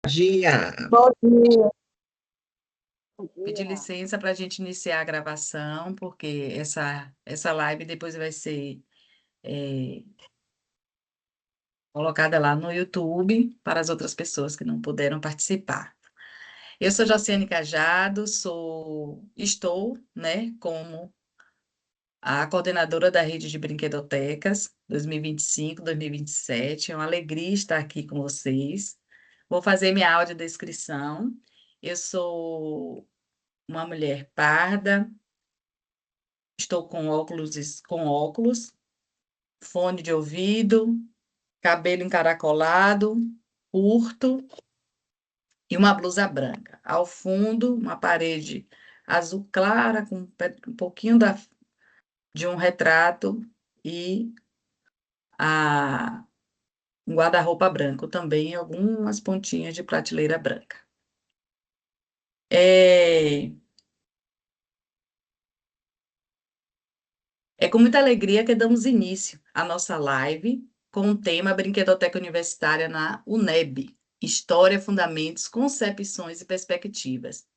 Dia. Bom dia. Bom Pedir dia. licença para a gente iniciar a gravação, porque essa live depois vai ser colocada lá no YouTube para as outras pessoas que não puderam participar. Eu sou Josiane Cajado, estou, né, como a coordenadora da rede de brinquedotecas 2025-2027. É uma alegria estar aqui com vocês. Vou fazer minha audiodescrição. Eu sou uma mulher parda, estou com óculos, fone de ouvido, cabelo encaracolado, curto e uma blusa branca. Ao fundo, uma parede azul clara com um pouquinho de um retrato e um guarda-roupa branco também, e algumas pontinhas de prateleira branca. É, é com muita alegria que damos início à nossa live com o tema Brinquedoteca Universitária na UNEB, História, Fundamentos, Concepções e Perspectivas.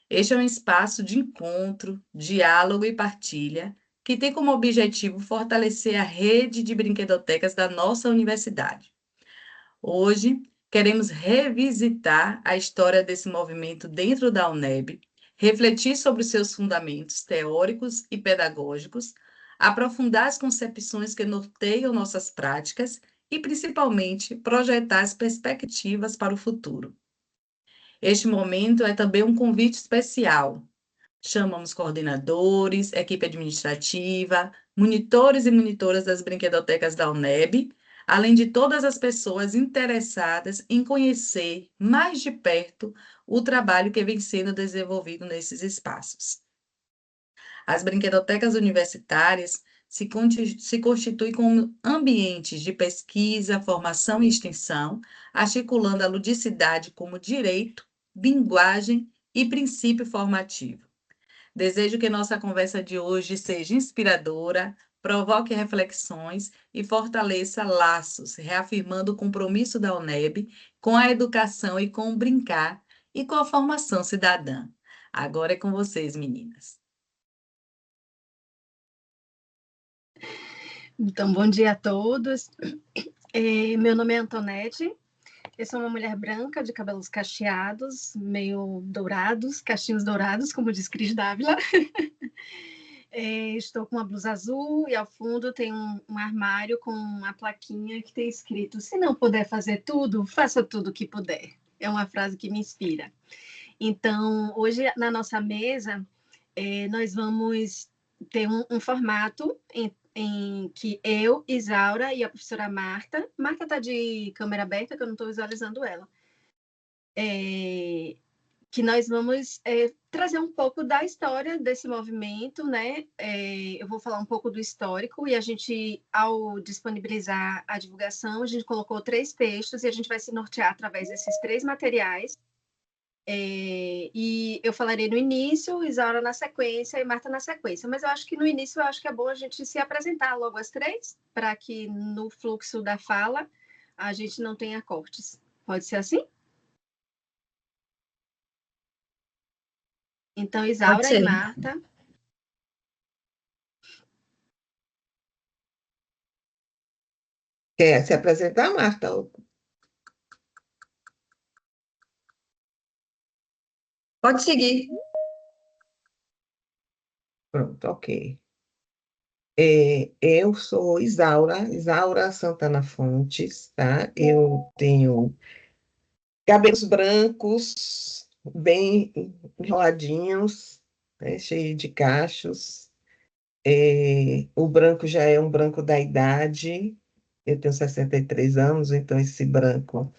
Este é um espaço de encontro, diálogo e partilha que tem como objetivo fortalecer a rede de brinquedotecas da nossa universidade. Hoje, queremos revisitar a história desse movimento dentro da UNEB, refletir sobre seus fundamentos teóricos e pedagógicos, aprofundar as concepções que norteiam nossas práticas e, principalmente, projetar as perspectivas para o futuro. Este momento é também um convite especial. Chamamos coordenadores, equipe administrativa, monitores e monitoras das brinquedotecas da UNEB, além de todas as pessoas interessadas em conhecer mais de perto o trabalho que vem sendo desenvolvido nesses espaços. As brinquedotecas universitárias se constituem como ambientes de pesquisa, formação e extensão, articulando a ludicidade como direito, linguagem e princípio formativo. Desejo que nossa conversa de hoje seja inspiradora, provoque reflexões e fortaleça laços, reafirmando o compromisso da UNEB com a educação e com o brincar e com a formação cidadã. Agora é com vocês, meninas. Então, bom dia a todos. Meu nome é Antonete. Eu sou uma mulher branca de cabelos cacheados, meio dourados, cachinhos dourados, como diz Cris Dávila. Estou com uma blusa azul e ao fundo tem um armário com uma plaquinha que tem escrito: se não puder fazer tudo, faça tudo o que puder. É uma frase que me inspira. Então, hoje na nossa mesa, nós vamos ter um formato em que eu, Isaura e a professora Marta está de câmera aberta, que eu não estou visualizando ela, que nós vamos trazer um pouco da história desse movimento, né? Eu vou falar um pouco do histórico e a gente, ao disponibilizar a divulgação, a gente colocou 3 textos e a gente vai se nortear através desses 3 materiais. E eu falarei no início, Isaura na sequência e Marta na sequência. Mas eu acho que no início eu acho que é bom a gente se apresentar logo as 3, para que no fluxo da fala a gente não tenha cortes. Pode ser assim? Então, Isaura e Marta. Quer se apresentar, Marta? Pode seguir. Pronto, ok. Eu sou Isaura Santana Fontes, tá? Eu tenho cabelos brancos, bem enroladinhos, né? Cheio de cachos. O branco já é um branco da idade. Eu tenho 63 anos, então esse branco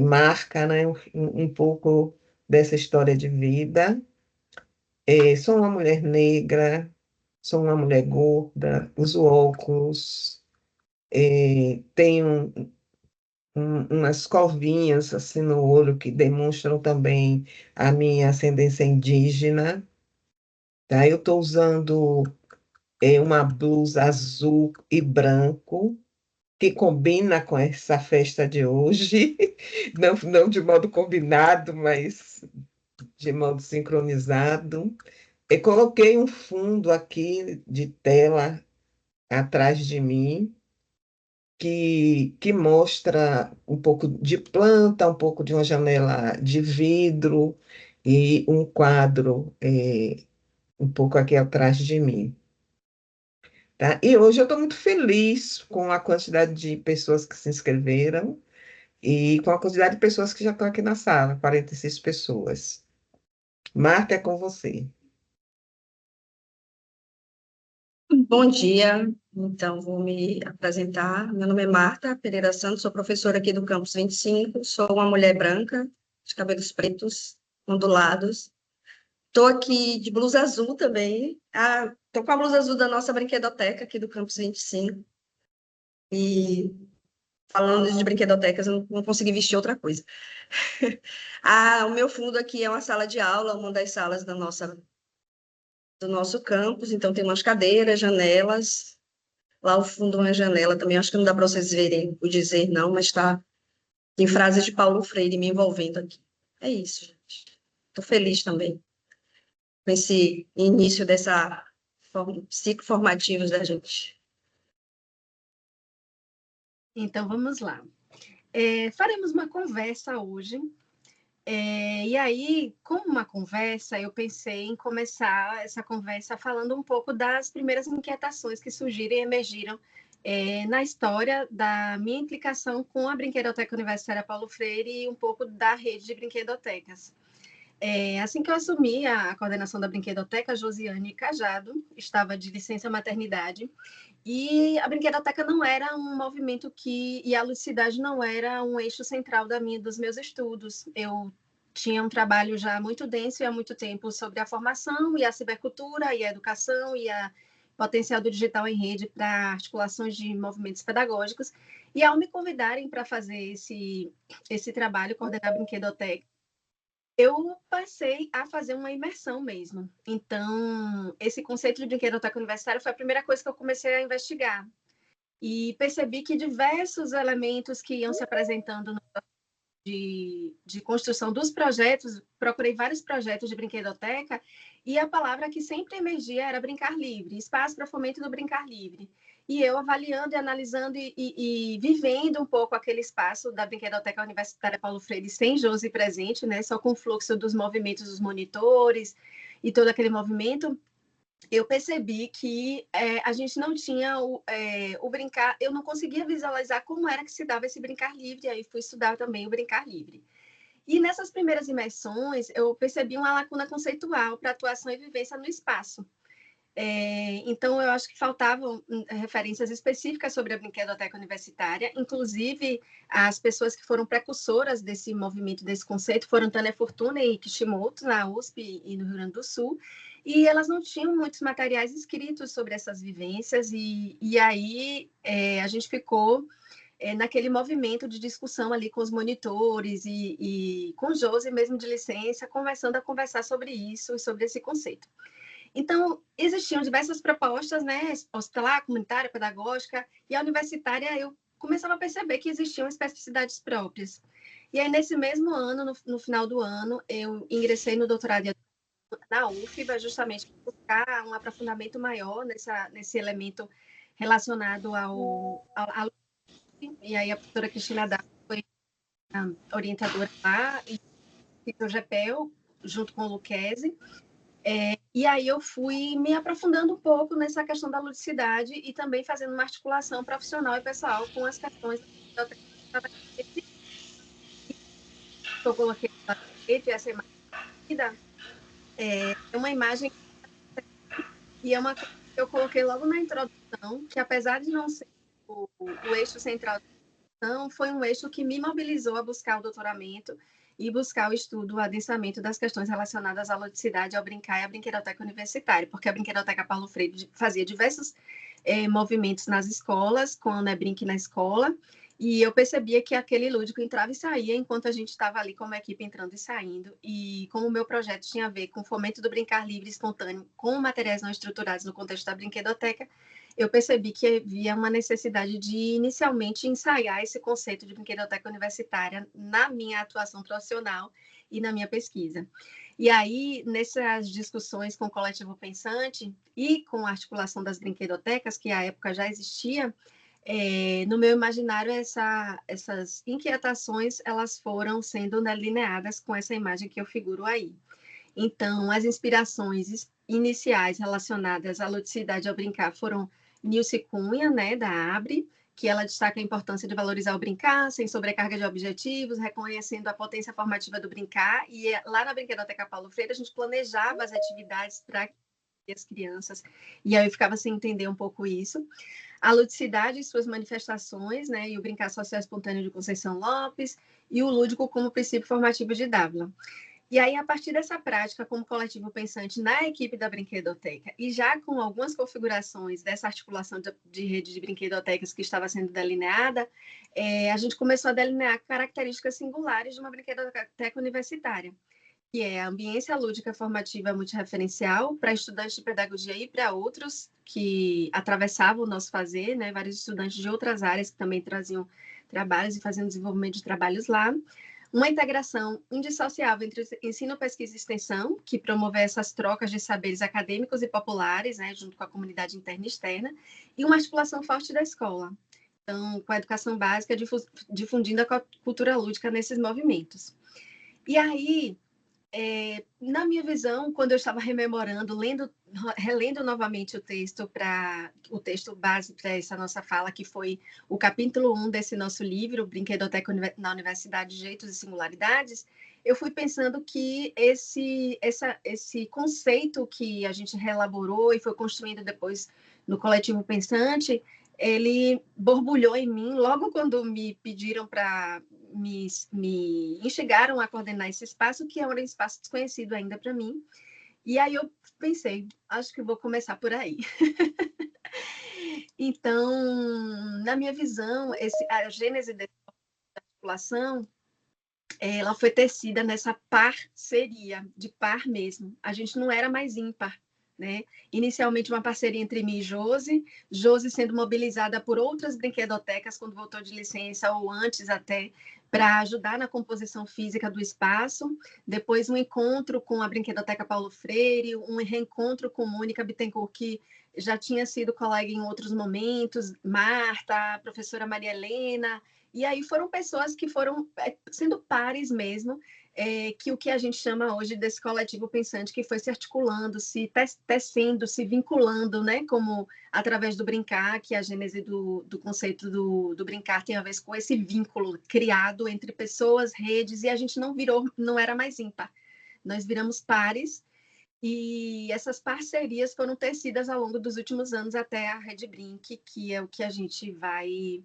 marca, né, um pouco dessa história de vida. Sou uma mulher negra, sou uma mulher gorda, uso óculos, tenho umas corvinhas assim no olho que demonstram também a minha ascendência indígena. Tá? Eu estou usando uma blusa azul e branco, que combina com essa festa de hoje, não de modo combinado, mas de modo sincronizado. Eu coloquei um fundo aqui de tela atrás de mim, que mostra um pouco de planta, um pouco de uma janela de vidro e um quadro um pouco aqui atrás de mim. Tá? E hoje eu estou muito feliz com a quantidade de pessoas que se inscreveram e com a quantidade de pessoas que já estão aqui na sala, 46 pessoas. Marta, é com você. Bom dia. Então, vou me apresentar. Meu nome é Marta Pereira Santos, sou professora aqui do Campus 25, sou uma mulher branca, de cabelos pretos, ondulados. Estou aqui de blusa azul também. Estou com a blusa azul da nossa brinquedoteca aqui do Campus 25. E falando de brinquedotecas, eu não consegui vestir outra coisa. O meu fundo aqui é uma sala de aula, uma das salas do nosso campus, então tem umas cadeiras, janelas, lá ao fundo uma janela também, acho que não dá para vocês verem o dizer não, mas tem frases de Paulo Freire me envolvendo aqui. É isso, gente. Estou feliz também com esse início dessa ciclo formativo da gente. Então, vamos lá. Faremos uma conversa hoje. E aí, como uma conversa, eu pensei em começar essa conversa falando um pouco das primeiras inquietações que surgiram e emergiram na história da minha implicação com a Brinquedoteca Universitária Paulo Freire e um pouco da rede de brinquedotecas. Assim que eu assumi a coordenação da Brinquedoteca, Josiane Cajado estava de licença maternidade, e a Brinquedoteca não era um movimento e a ludicidade não era um eixo central dos meus estudos. Eu tinha um trabalho já muito denso e há muito tempo sobre a formação e a cibercultura e a educação e a potencial do digital em rede para articulações de movimentos pedagógicos. E ao me convidarem para fazer esse trabalho, coordenar a Brinquedoteca, eu passei a fazer uma imersão mesmo. Então, esse conceito de brinquedoteca universitária foi a primeira coisa que eu comecei a investigar. E percebi que diversos elementos que iam se apresentando de construção dos projetos, procurei vários projetos de brinquedoteca, e a palavra que sempre emergia era brincar livre, espaço para fomento do brincar livre. E eu avaliando e analisando e vivendo um pouco aquele espaço da Brinquedoteca Universitária Paulo Freire sem Josi presente, né, só com o fluxo dos movimentos dos monitores e todo aquele movimento, eu percebi que a gente não tinha o brincar, eu não conseguia visualizar como era que se dava esse brincar livre, aí fui estudar também o brincar livre. E nessas primeiras imersões, eu percebi uma lacuna conceitual para atuação e vivência no espaço. Então, eu acho que faltavam referências específicas sobre a brinquedoteca universitária, inclusive as pessoas que foram precursoras desse movimento, desse conceito, foram Tânia Fortuna e Kishimoto, na USP e no Rio Grande do Sul, e elas não tinham muitos materiais escritos sobre essas vivências, e aí a gente ficou naquele movimento de discussão ali com os monitores e com o Josi mesmo de licença, começando a conversar sobre isso e sobre esse conceito. Então, existiam diversas propostas, né, hospitalar, comunitária, pedagógica, e a universitária eu começava a perceber que existiam especificidades próprias. E aí, nesse mesmo ano, no final do ano, eu ingressei no doutorado na UFBA, justamente para buscar um aprofundamento maior nesse elemento relacionado ao e aí a professora Cristina Dá foi a orientadora lá, e o GEPEL, junto com o Luquezzi. E aí eu fui me aprofundando um pouco nessa questão da ludicidade e também fazendo uma articulação profissional e pessoal com as questões da que eu coloquei lá e essa imagem é uma imagem e é uma coisa que eu coloquei logo na introdução, que apesar de não ser o eixo central da discussão, foi um eixo que me mobilizou a buscar o doutoramento e buscar o estudo, o adensamento das questões relacionadas à ludicidade, ao brincar e à brinquedoteca universitária, porque a Brinquedoteca Paulo Freire fazia diversos movimentos nas escolas, com a Unebrinque na escola, E eu percebia que aquele lúdico entrava e saía enquanto a gente estava ali como equipe entrando e saindo. E como o meu projeto tinha a ver com o fomento do brincar livre e espontâneo com materiais não estruturados no contexto da brinquedoteca, eu percebi que havia uma necessidade de, inicialmente, ensaiar esse conceito de brinquedoteca universitária na minha atuação profissional e na minha pesquisa. E aí, nessas discussões com o Coletivo Pensante e com a articulação das brinquedotecas, que à época já existia, no meu imaginário, essas inquietações elas foram sendo delineadas com essa imagem que eu figuro aí. Então, as inspirações iniciais relacionadas à ludicidade ao brincar foram Nilce Cunha, né, da Abre, que ela destaca a importância de valorizar o brincar, sem sobrecarga de objetivos, reconhecendo a potência formativa do brincar. E lá na Brinquedoteca Paulo Freire, a gente planejava as atividades para as crianças, e aí eu ficava sem entender um pouco isso. A ludicidade e suas manifestações, né, e o brincar social espontâneo de Conceição Lopes, e o lúdico como princípio formativo de Dávila. E aí, a partir dessa prática, como coletivo pensante na equipe da Brinquedoteca, e já com algumas configurações dessa articulação de rede de brinquedotecas que estava sendo delineada, a gente começou a delinear características singulares de uma brinquedoteca universitária, que é a ambiência lúdica formativa multireferencial para estudantes de pedagogia e para outros que atravessavam o nosso fazer, né? Vários estudantes de outras áreas que também traziam trabalhos e faziam desenvolvimento de trabalhos lá. Uma integração indissociável entre ensino, pesquisa e extensão, que promove essas trocas de saberes acadêmicos e populares, né, junto com a comunidade interna e externa, e uma articulação forte da escola. Então, com a educação básica, difundindo a cultura lúdica nesses movimentos. E aí, na minha visão, quando eu estava rememorando, relendo novamente o texto base para essa nossa fala, que foi o capítulo 1 desse nosso livro, Brinquedoteca na Universidade, Jeitos e Singularidades, eu fui pensando que esse conceito que a gente reelaborou e foi construindo depois no Coletivo Pensante, ele borbulhou em mim logo quando me pediram para me instigaram a coordenar esse espaço, que era um espaço desconhecido ainda para mim. E aí eu pensei, acho que vou começar por aí. Então, na minha visão, a gênese dessa articulação, ela foi tecida nessa parceria, de par mesmo. A gente não era mais ímpar, né? Inicialmente uma parceria entre mim e Josi sendo mobilizada por outras brinquedotecas quando voltou de licença ou antes até, para ajudar na composição física do espaço. Depois um encontro com a Brinquedoteca Paulo Freire, um reencontro com Mônica Bittencourt, que já tinha sido colega em outros momentos, Marta, a professora Maria Helena, e aí foram pessoas que foram sendo pares mesmo, que o que a gente chama hoje desse coletivo pensante, que foi se articulando, se tecendo, se vinculando, né, como através do brincar, que a gênese do conceito do brincar tem a ver com esse vínculo criado entre pessoas, redes, e a gente não era mais ímpar, nós viramos pares, e essas parcerias foram tecidas ao longo dos últimos anos até a Rede Brinque, que é o que a gente vai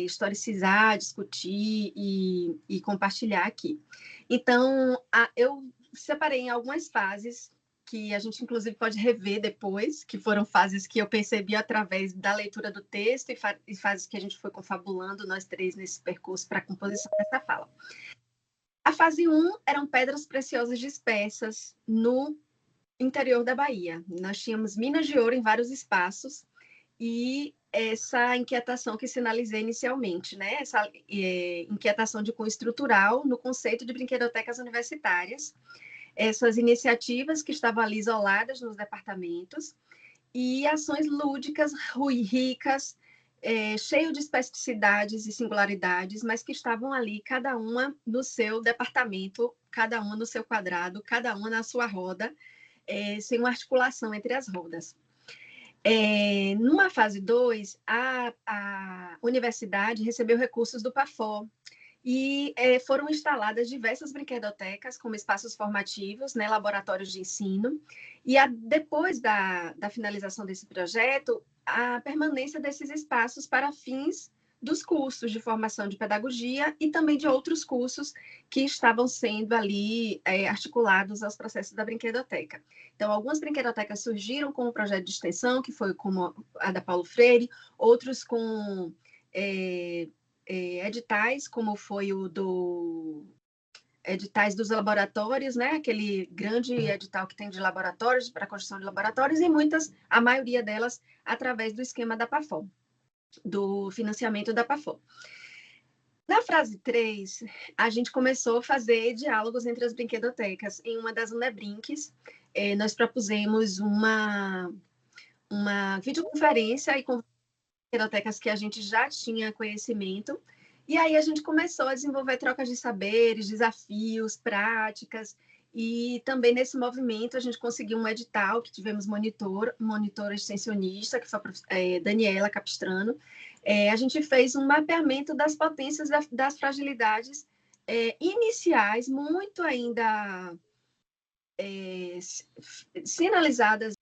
historicizar, discutir e compartilhar aqui. Então, eu separei em algumas fases que a gente, inclusive, pode rever depois, que foram fases que eu percebi através da leitura do texto e fases que a gente foi confabulando, nós três, nesse percurso para a composição dessa fala. A fase 1 eram pedras preciosas dispersas no interior da Bahia. Nós tínhamos minas de ouro em vários espaços, e essa inquietação que sinalizei inicialmente, né? Essa inquietação de cunho estrutural no conceito de brinquedotecas universitárias, essas iniciativas que estavam ali isoladas nos departamentos, e ações lúdicas, ricas, cheio de especificidades e singularidades, mas que estavam ali, cada uma no seu departamento, cada uma no seu quadrado, cada uma na sua roda, sem uma articulação entre as rodas. Numa fase 2, a universidade recebeu recursos do PAFO e foram instaladas diversas brinquedotecas como espaços formativos, né, laboratórios de ensino, e depois da finalização desse projeto, a permanência desses espaços para fins dos cursos de formação de pedagogia e também de outros cursos que estavam sendo ali articulados aos processos da brinquedoteca. Então, algumas brinquedotecas surgiram com um projeto de extensão, que foi como a da Paulo Freire, outros com editais, como foi o do editais dos laboratórios, né? Aquele grande edital que tem de laboratórios, para a construção de laboratórios, e a maioria delas, através do esquema da PAFOL, do financiamento da PAFOL. Na fase 3, a gente começou a fazer diálogos entre as brinquedotecas. Em uma das Unebrinques, nós propusemos uma videoconferência e com brinquedotecas que a gente já tinha conhecimento, e aí a gente começou a desenvolver trocas de saberes, desafios, práticas, e também nesse movimento a gente conseguiu um edital que tivemos monitora extensionista, que foi a Daniela Capistrano. A gente fez um mapeamento das potências das fragilidades iniciais, muito ainda sinalizadas.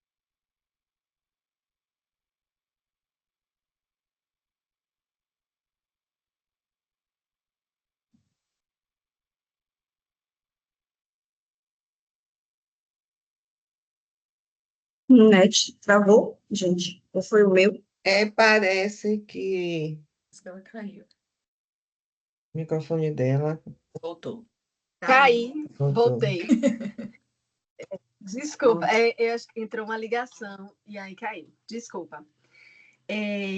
Net travou, gente? Ou foi o meu? Parece que Ela caiu. o microfone dela Voltou. Caí, voltou. voltei. Desculpa, eu acho que entrou uma ligação e aí caiu. Desculpa.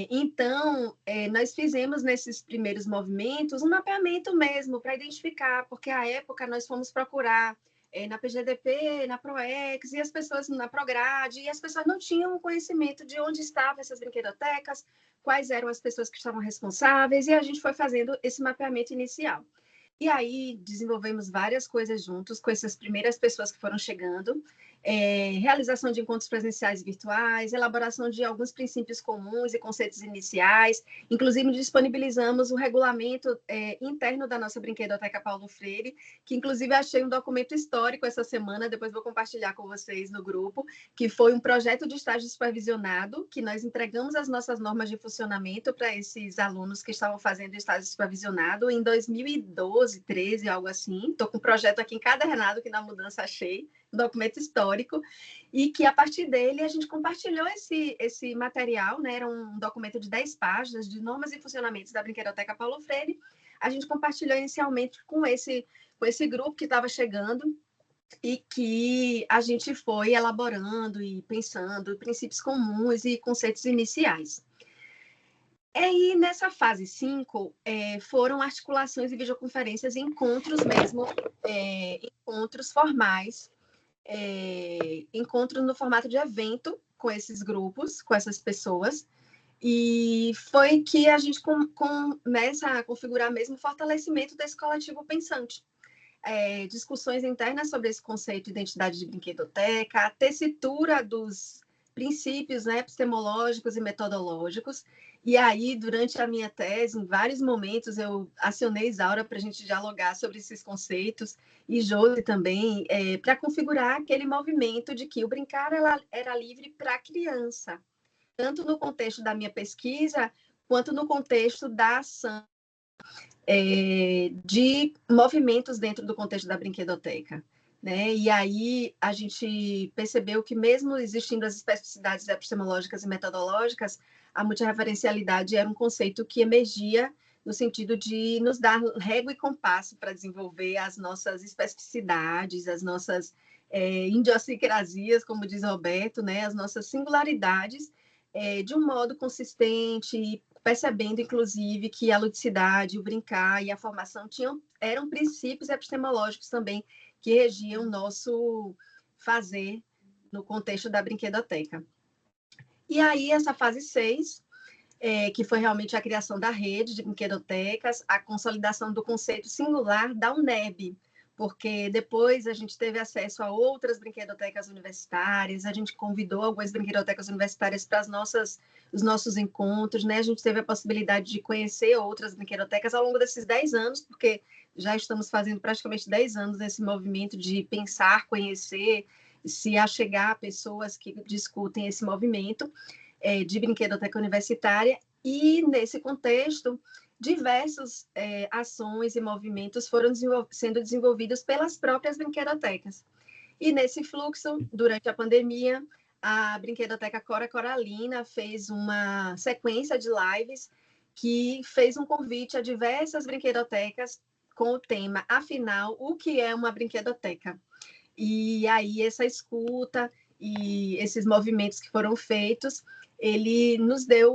Então, nós fizemos nesses primeiros movimentos um mapeamento mesmo para identificar, porque à época nós fomos procurar na PGDP, na PROEX, e as pessoas na Prograde, e as pessoas não tinham conhecimento de onde estavam essas brinquedotecas, quais eram as pessoas que estavam responsáveis, e a gente foi fazendo esse mapeamento inicial. E aí desenvolvemos várias coisas juntos com essas primeiras pessoas que foram chegando, realização de encontros presenciais e virtuais, elaboração de alguns princípios comuns e conceitos iniciais, inclusive disponibilizamos o regulamento interno da nossa Brinquedoteca Paulo Freire, que inclusive achei um documento histórico essa semana, depois vou compartilhar com vocês no grupo, que foi um projeto de estágio supervisionado, que nós entregamos as nossas normas de funcionamento para esses alunos que estavam fazendo estágio supervisionado em 2012, 13, algo assim. Estou com um projeto aqui encadernado que na mudança achei, um documento histórico, e que a partir dele a gente compartilhou esse material, né? Era um documento de 10 páginas de normas e funcionamentos da Brinquedoteca Paulo Freire. A gente compartilhou inicialmente com esse grupo que estava chegando e que a gente foi elaborando e pensando princípios comuns e conceitos iniciais. E nessa fase 5, foram articulações e videoconferências, encontros mesmo, encontros formais, encontros no formato de evento com esses grupos, com essas pessoas, e foi que a gente começa a configurar mesmo o fortalecimento desse coletivo pensante. Discussões internas sobre esse conceito de identidade de brinquedoteca, a tessitura dos princípios, né, epistemológicos e metodológicos. E aí, durante a minha tese, em vários momentos, eu acionei Isaura para a gente dialogar sobre esses conceitos, e Josi também, para configurar aquele movimento de que o brincar era livre para a criança, tanto no contexto da minha pesquisa, quanto no contexto da ação de movimentos dentro do contexto da brinquedoteca. Né? E aí a gente percebeu que, mesmo existindo as especificidades epistemológicas e metodológicas, a multireferencialidade era um conceito que emergia no sentido de nos dar régua e compasso para desenvolver as nossas especificidades, as nossas idiosincrasias, como diz Roberto, né? As nossas singularidades, de um modo consistente, percebendo, inclusive, que a ludicidade, o brincar e a formação eram princípios epistemológicos também que regiam o nosso fazer no contexto da brinquedoteca. E aí, essa fase 6, que foi realmente a criação da rede de brinquedotecas, a consolidação do conceito singular da UNEB, porque depois a gente teve acesso a outras brinquedotecas universitárias, a gente convidou algumas brinquedotecas universitárias para os nossos encontros, né? A gente teve a possibilidade de conhecer outras brinquedotecas ao longo desses 10 anos, porque já estamos fazendo praticamente 10 anos nesse movimento de pensar, conhecer, se achegar a pessoas que discutem esse movimento de brinquedoteca universitária, e nesse contexto diversas ações e movimentos foram sendo desenvolvidos pelas próprias brinquedotecas. E nesse fluxo, durante a pandemia, a Brinquedoteca Cora Coralina fez uma sequência de lives que fez um convite a diversas brinquedotecas com o tema, afinal, o que é uma brinquedoteca? E aí essa escuta e esses movimentos que foram feitos, ele nos deu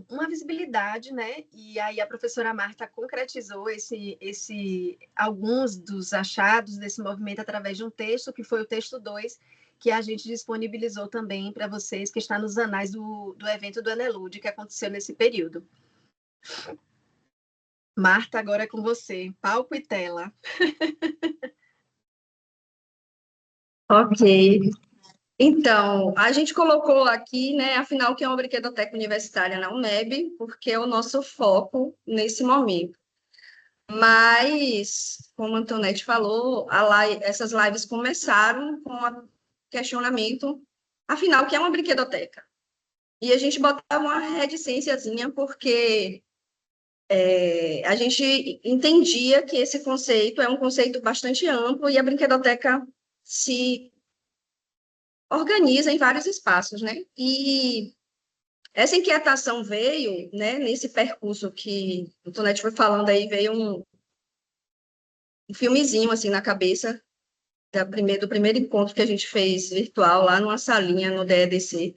uma visibilidade, né? E aí a professora Marta concretizou alguns dos achados desse movimento através de um texto, que foi o texto 2, que a gente disponibilizou também para vocês, que está nos anais do evento do Enelude, que aconteceu nesse período. Marta, agora é com você. Palco e tela. Ok. Então, a gente colocou aqui, né, afinal, que é uma brinquedoteca universitária na UNEB, porque é o nosso foco nesse momento. Mas, como a Antonete falou, essas lives começaram com um questionamento, afinal, o que é uma brinquedoteca? E a gente botava uma reticênciazinha, porque a gente entendia que esse conceito é um conceito bastante amplo e a brinquedoteca se organiza em vários espaços, né? E essa inquietação veio, né, nesse percurso que o Tonete foi falando aí, veio um filmezinho, assim, na cabeça do primeiro encontro que a gente fez virtual lá numa salinha no DEDC,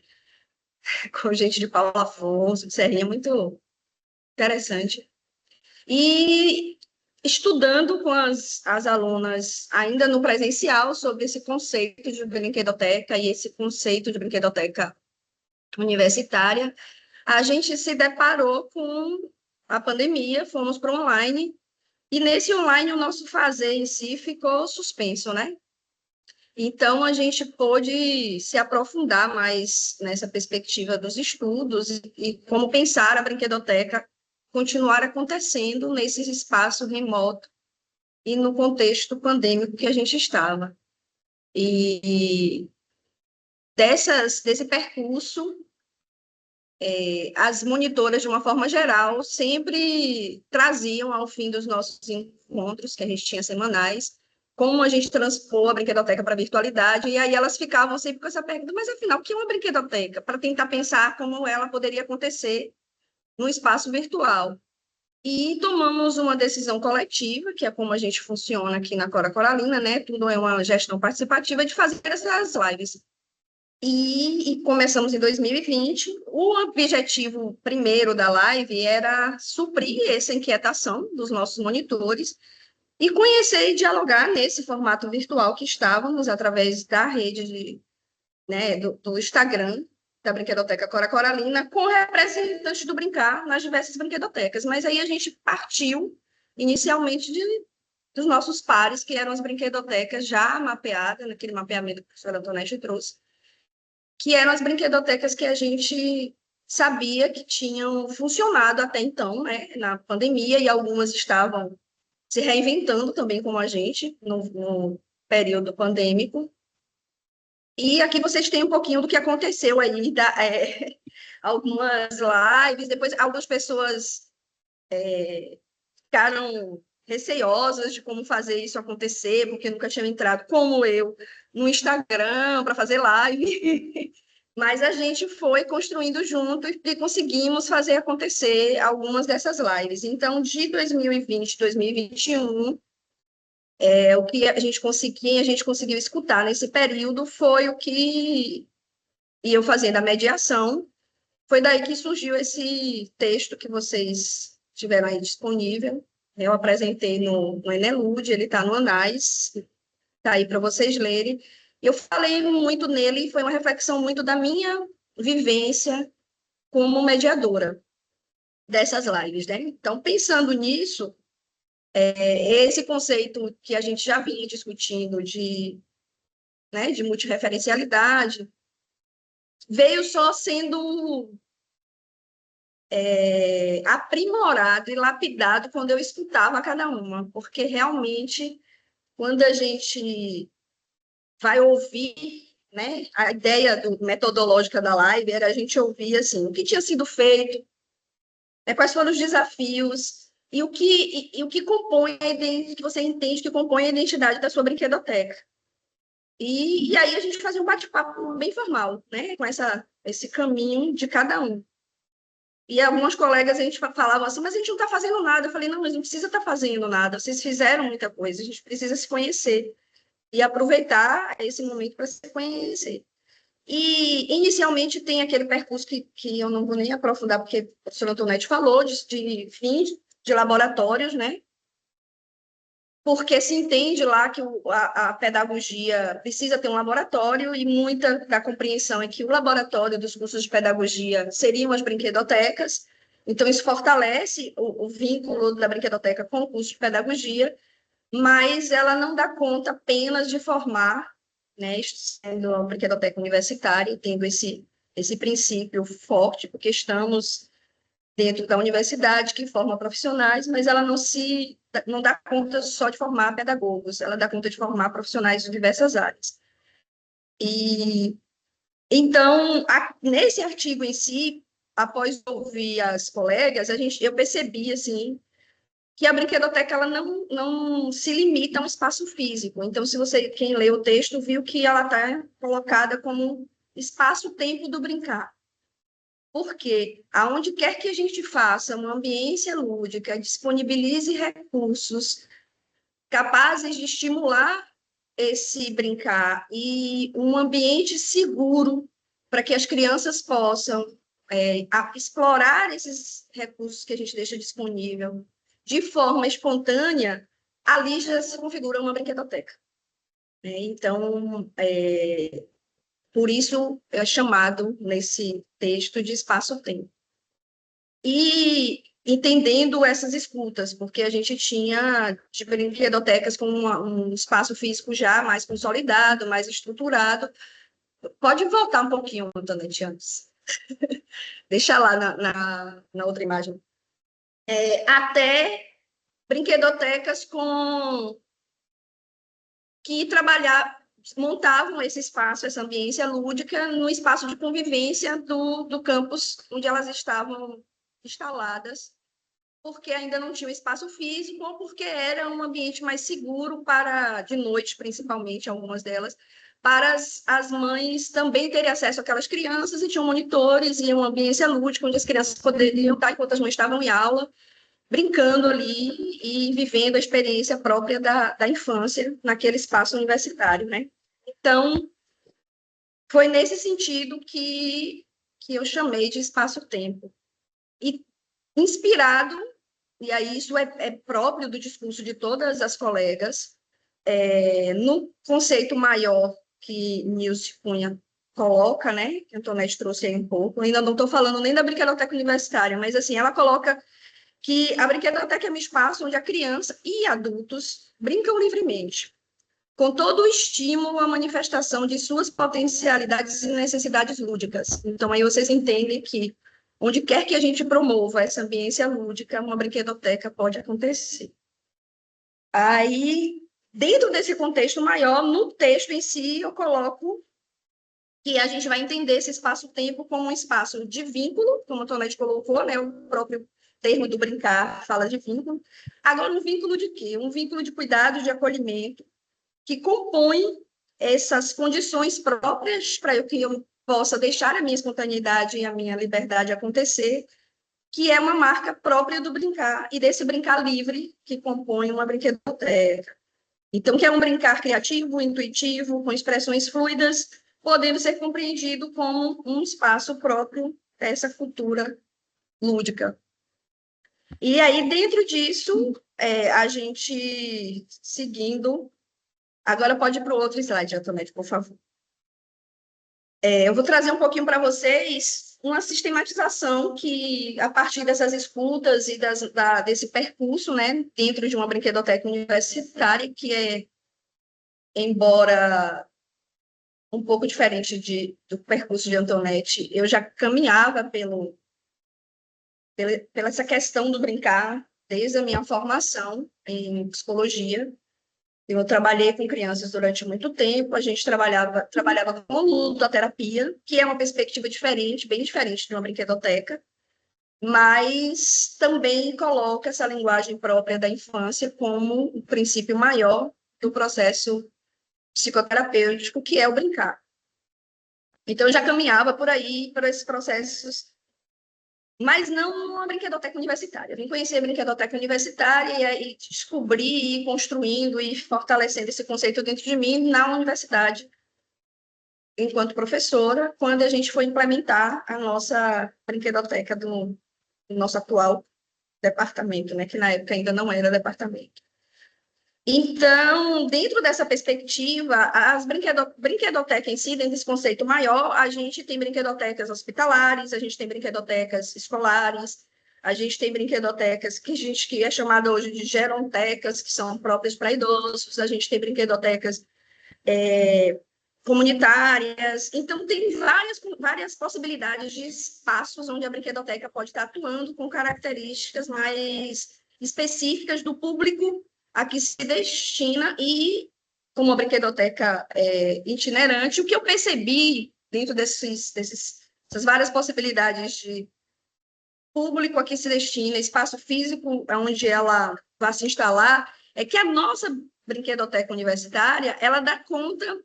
com gente de Paulo Afonso, de Serrinha, muito interessante. E estudando com as alunas, ainda no presencial, sobre esse conceito de brinquedoteca e esse conceito de brinquedoteca universitária, a gente se deparou com a pandemia, fomos para o online, e nesse online o nosso fazer em si ficou suspenso, né? Então, a gente pôde se aprofundar mais nessa perspectiva dos estudos e como pensar a brinquedoteca continuar acontecendo nesse espaço remoto e no contexto pandêmico que a gente estava. E desse percurso, as monitoras, de uma forma geral, sempre traziam ao fim dos nossos encontros, que a gente tinha semanais, como a gente transpor a brinquedoteca para a virtualidade, e aí elas ficavam sempre com essa pergunta, mas afinal, o que é uma brinquedoteca? Para tentar pensar como ela poderia acontecer no espaço virtual. E tomamos uma decisão coletiva, que é como a gente funciona aqui na Cora Coralina, né? Tudo é uma gestão participativa, de fazer essas lives. E começamos em 2020. O objetivo primeiro da live era suprir essa inquietação dos nossos monitores e conhecer e dialogar nesse formato virtual que estávamos, através da rede do Instagram, da Brinquedoteca Cora Coralina, com representantes do Brincar nas diversas brinquedotecas. Mas aí a gente partiu inicialmente dos nossos pares, que eram as brinquedotecas já mapeadas, naquele mapeamento que a professora Antonete trouxe, que eram as brinquedotecas que a gente sabia que tinham funcionado até então, né, na pandemia, e algumas estavam se reinventando também como a gente no período pandêmico. E aqui vocês têm um pouquinho do que aconteceu aí, algumas lives, depois algumas pessoas ficaram receiosas de como fazer isso acontecer, porque nunca tinham entrado, como eu, no Instagram para fazer live. Mas a gente foi construindo junto e conseguimos fazer acontecer algumas dessas lives. Então, de 2020, 2021, o que a gente conseguiu escutar nesse período foi o que eu fazendo a mediação. Foi daí que surgiu esse texto que vocês tiveram aí disponível. Eu apresentei no Enelude, ele está no Anais, está aí para vocês lerem. Eu falei muito nele, e foi uma reflexão muito da minha vivência como mediadora dessas lives, né? Então, pensando nisso, esse conceito que a gente já vinha discutindo de multireferencialidade, veio só sendo aprimorado e lapidado quando eu escutava cada uma, porque realmente, quando a gente vai ouvir, né, a ideia metodológica da live era a gente ouvir assim, o que tinha sido feito, quais foram os desafios e o que compõe que você entende que compõe a identidade da sua brinquedoteca. E aí a gente fazia um bate-papo bem formal, né, com esse caminho de cada um. E algumas colegas a gente falava assim, mas a gente não está fazendo nada. Eu falei, não, mas não precisa estar fazendo nada. Vocês fizeram muita coisa, a gente precisa se conhecer e aproveitar esse momento para se conhecer. E, inicialmente, tem aquele percurso que eu não vou nem aprofundar, porque o professor Antonete falou de fins de laboratórios, né? Porque se entende lá que a pedagogia precisa ter um laboratório e muita da compreensão é que o laboratório dos cursos de pedagogia seriam as brinquedotecas, então isso fortalece o vínculo da brinquedoteca com o curso de pedagogia, mas ela não dá conta apenas de formar, né, sendo uma brinquedoteca universitária, tendo esse princípio forte, porque estamos dentro da universidade que forma profissionais, mas ela não dá conta só de formar pedagogos, ela dá conta de formar profissionais de diversas áreas. E então, nesse artigo em si, após ouvir as colegas, eu percebi assim que a brinquedoteca ela não se limita a um espaço físico. Então, quem lê o texto viu que ela está colocada como espaço-tempo do brincar. Porque aonde quer que a gente faça uma ambiência lúdica, disponibilize recursos capazes de estimular esse brincar e um ambiente seguro para que as crianças possam explorar esses recursos que a gente deixa disponível de forma espontânea, ali já se configura uma brinquedoteca. Então, por isso é chamado nesse texto de espaço-tempo. E entendendo essas escutas, porque a gente tinha de brinquedotecas com um espaço físico já mais consolidado, mais estruturado. Pode voltar um pouquinho, Antonete, antes. Deixa lá na outra imagem. Até brinquedotecas que montavam esse espaço, essa ambiência lúdica, no espaço de convivência do campus onde elas estavam instaladas, porque ainda não tinha um espaço físico ou porque era um ambiente mais seguro para, de noite, principalmente, algumas delas, para as mães também terem acesso àquelas crianças e tinham monitores e uma ambiência lúdica onde as crianças poderiam estar enquanto as mães estavam em aula, brincando ali e vivendo a experiência própria da infância naquele espaço universitário, né? Então, foi nesse sentido que eu chamei de espaço-tempo. E inspirado, e aí isso é próprio do discurso de todas as colegas, no conceito maior que Nilce Cunha coloca, né, que a Antonete trouxe aí um pouco, ainda não estou falando nem da brinquedoteca universitária, mas assim, ela coloca que a brinquedoteca é um espaço onde a criança e adultos brincam livremente, com todo o estímulo à manifestação de suas potencialidades e necessidades lúdicas. Então, aí vocês entendem que, onde quer que a gente promova essa ambiência lúdica, uma brinquedoteca pode acontecer. Aí, dentro desse contexto maior, no texto em si, eu coloco que a gente vai entender esse espaço-tempo como um espaço de vínculo, como a Tonete colocou, né, o próprio termo do brincar fala de vínculo. Agora, um vínculo de quê? Um vínculo de cuidado, de acolhimento, que compõe essas condições próprias para que eu possa deixar a minha espontaneidade e a minha liberdade acontecer, que é uma marca própria do brincar e desse brincar livre que compõe uma brinquedoteca. Então, que é um brincar criativo, intuitivo, com expressões fluidas, podendo ser compreendido como um espaço próprio dessa cultura lúdica. E aí, dentro disso, a gente seguindo. Agora pode ir para o outro slide, Antonete, por favor. Eu vou trazer um pouquinho para vocês uma sistematização que, a partir dessas escutas e desse percurso, né, dentro de uma brinquedoteca universitária, que é, embora um pouco diferente do percurso de Antonete, eu já caminhava pela essa questão do brincar desde a minha formação em psicologia. Eu trabalhei com crianças durante muito tempo, a gente trabalhava com ludoterapia, que é uma perspectiva diferente, bem diferente de uma brinquedoteca, mas também coloca essa linguagem própria da infância como o princípio maior do processo psicoterapêutico, que é o brincar. Então, eu já caminhava por aí, por esses processos mas não uma brinquedoteca universitária. Eu vim conhecer a brinquedoteca universitária e aí descobrir, e ir construindo e fortalecendo esse conceito dentro de mim na universidade, enquanto professora, quando a gente foi implementar a nossa brinquedoteca do nosso atual departamento, né, que na época ainda não era departamento. Então, dentro dessa perspectiva, as brinquedotecas em si, dentro desse conceito maior, a gente tem brinquedotecas hospitalares, a gente tem brinquedotecas escolares, a gente tem brinquedotecas que é chamada hoje de gerontecas, que são próprias para idosos, a gente tem brinquedotecas comunitárias. Então, tem várias possibilidades de espaços onde a brinquedoteca pode estar atuando com características mais específicas do público a que se destina e, como a brinquedoteca itinerante, o que eu percebi dentro dessas várias possibilidades de público a que se destina, espaço físico onde ela vai se instalar, é que a nossa brinquedoteca universitária, ela dá conta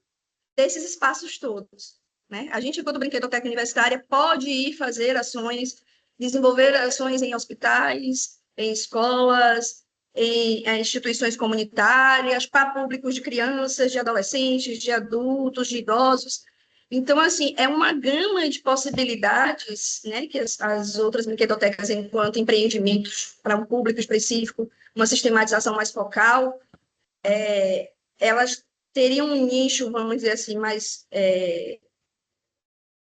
desses espaços todos, né? A gente, enquanto brinquedoteca universitária, pode ir fazer ações, desenvolver ações em hospitais, em escolas, em instituições comunitárias, para públicos de crianças, de adolescentes, de adultos, de idosos. Então, assim, é uma gama de possibilidades, né, que as outras brinquedotecas, enquanto empreendimentos para um público específico, uma sistematização mais focal, elas teriam um nicho, vamos dizer assim, mais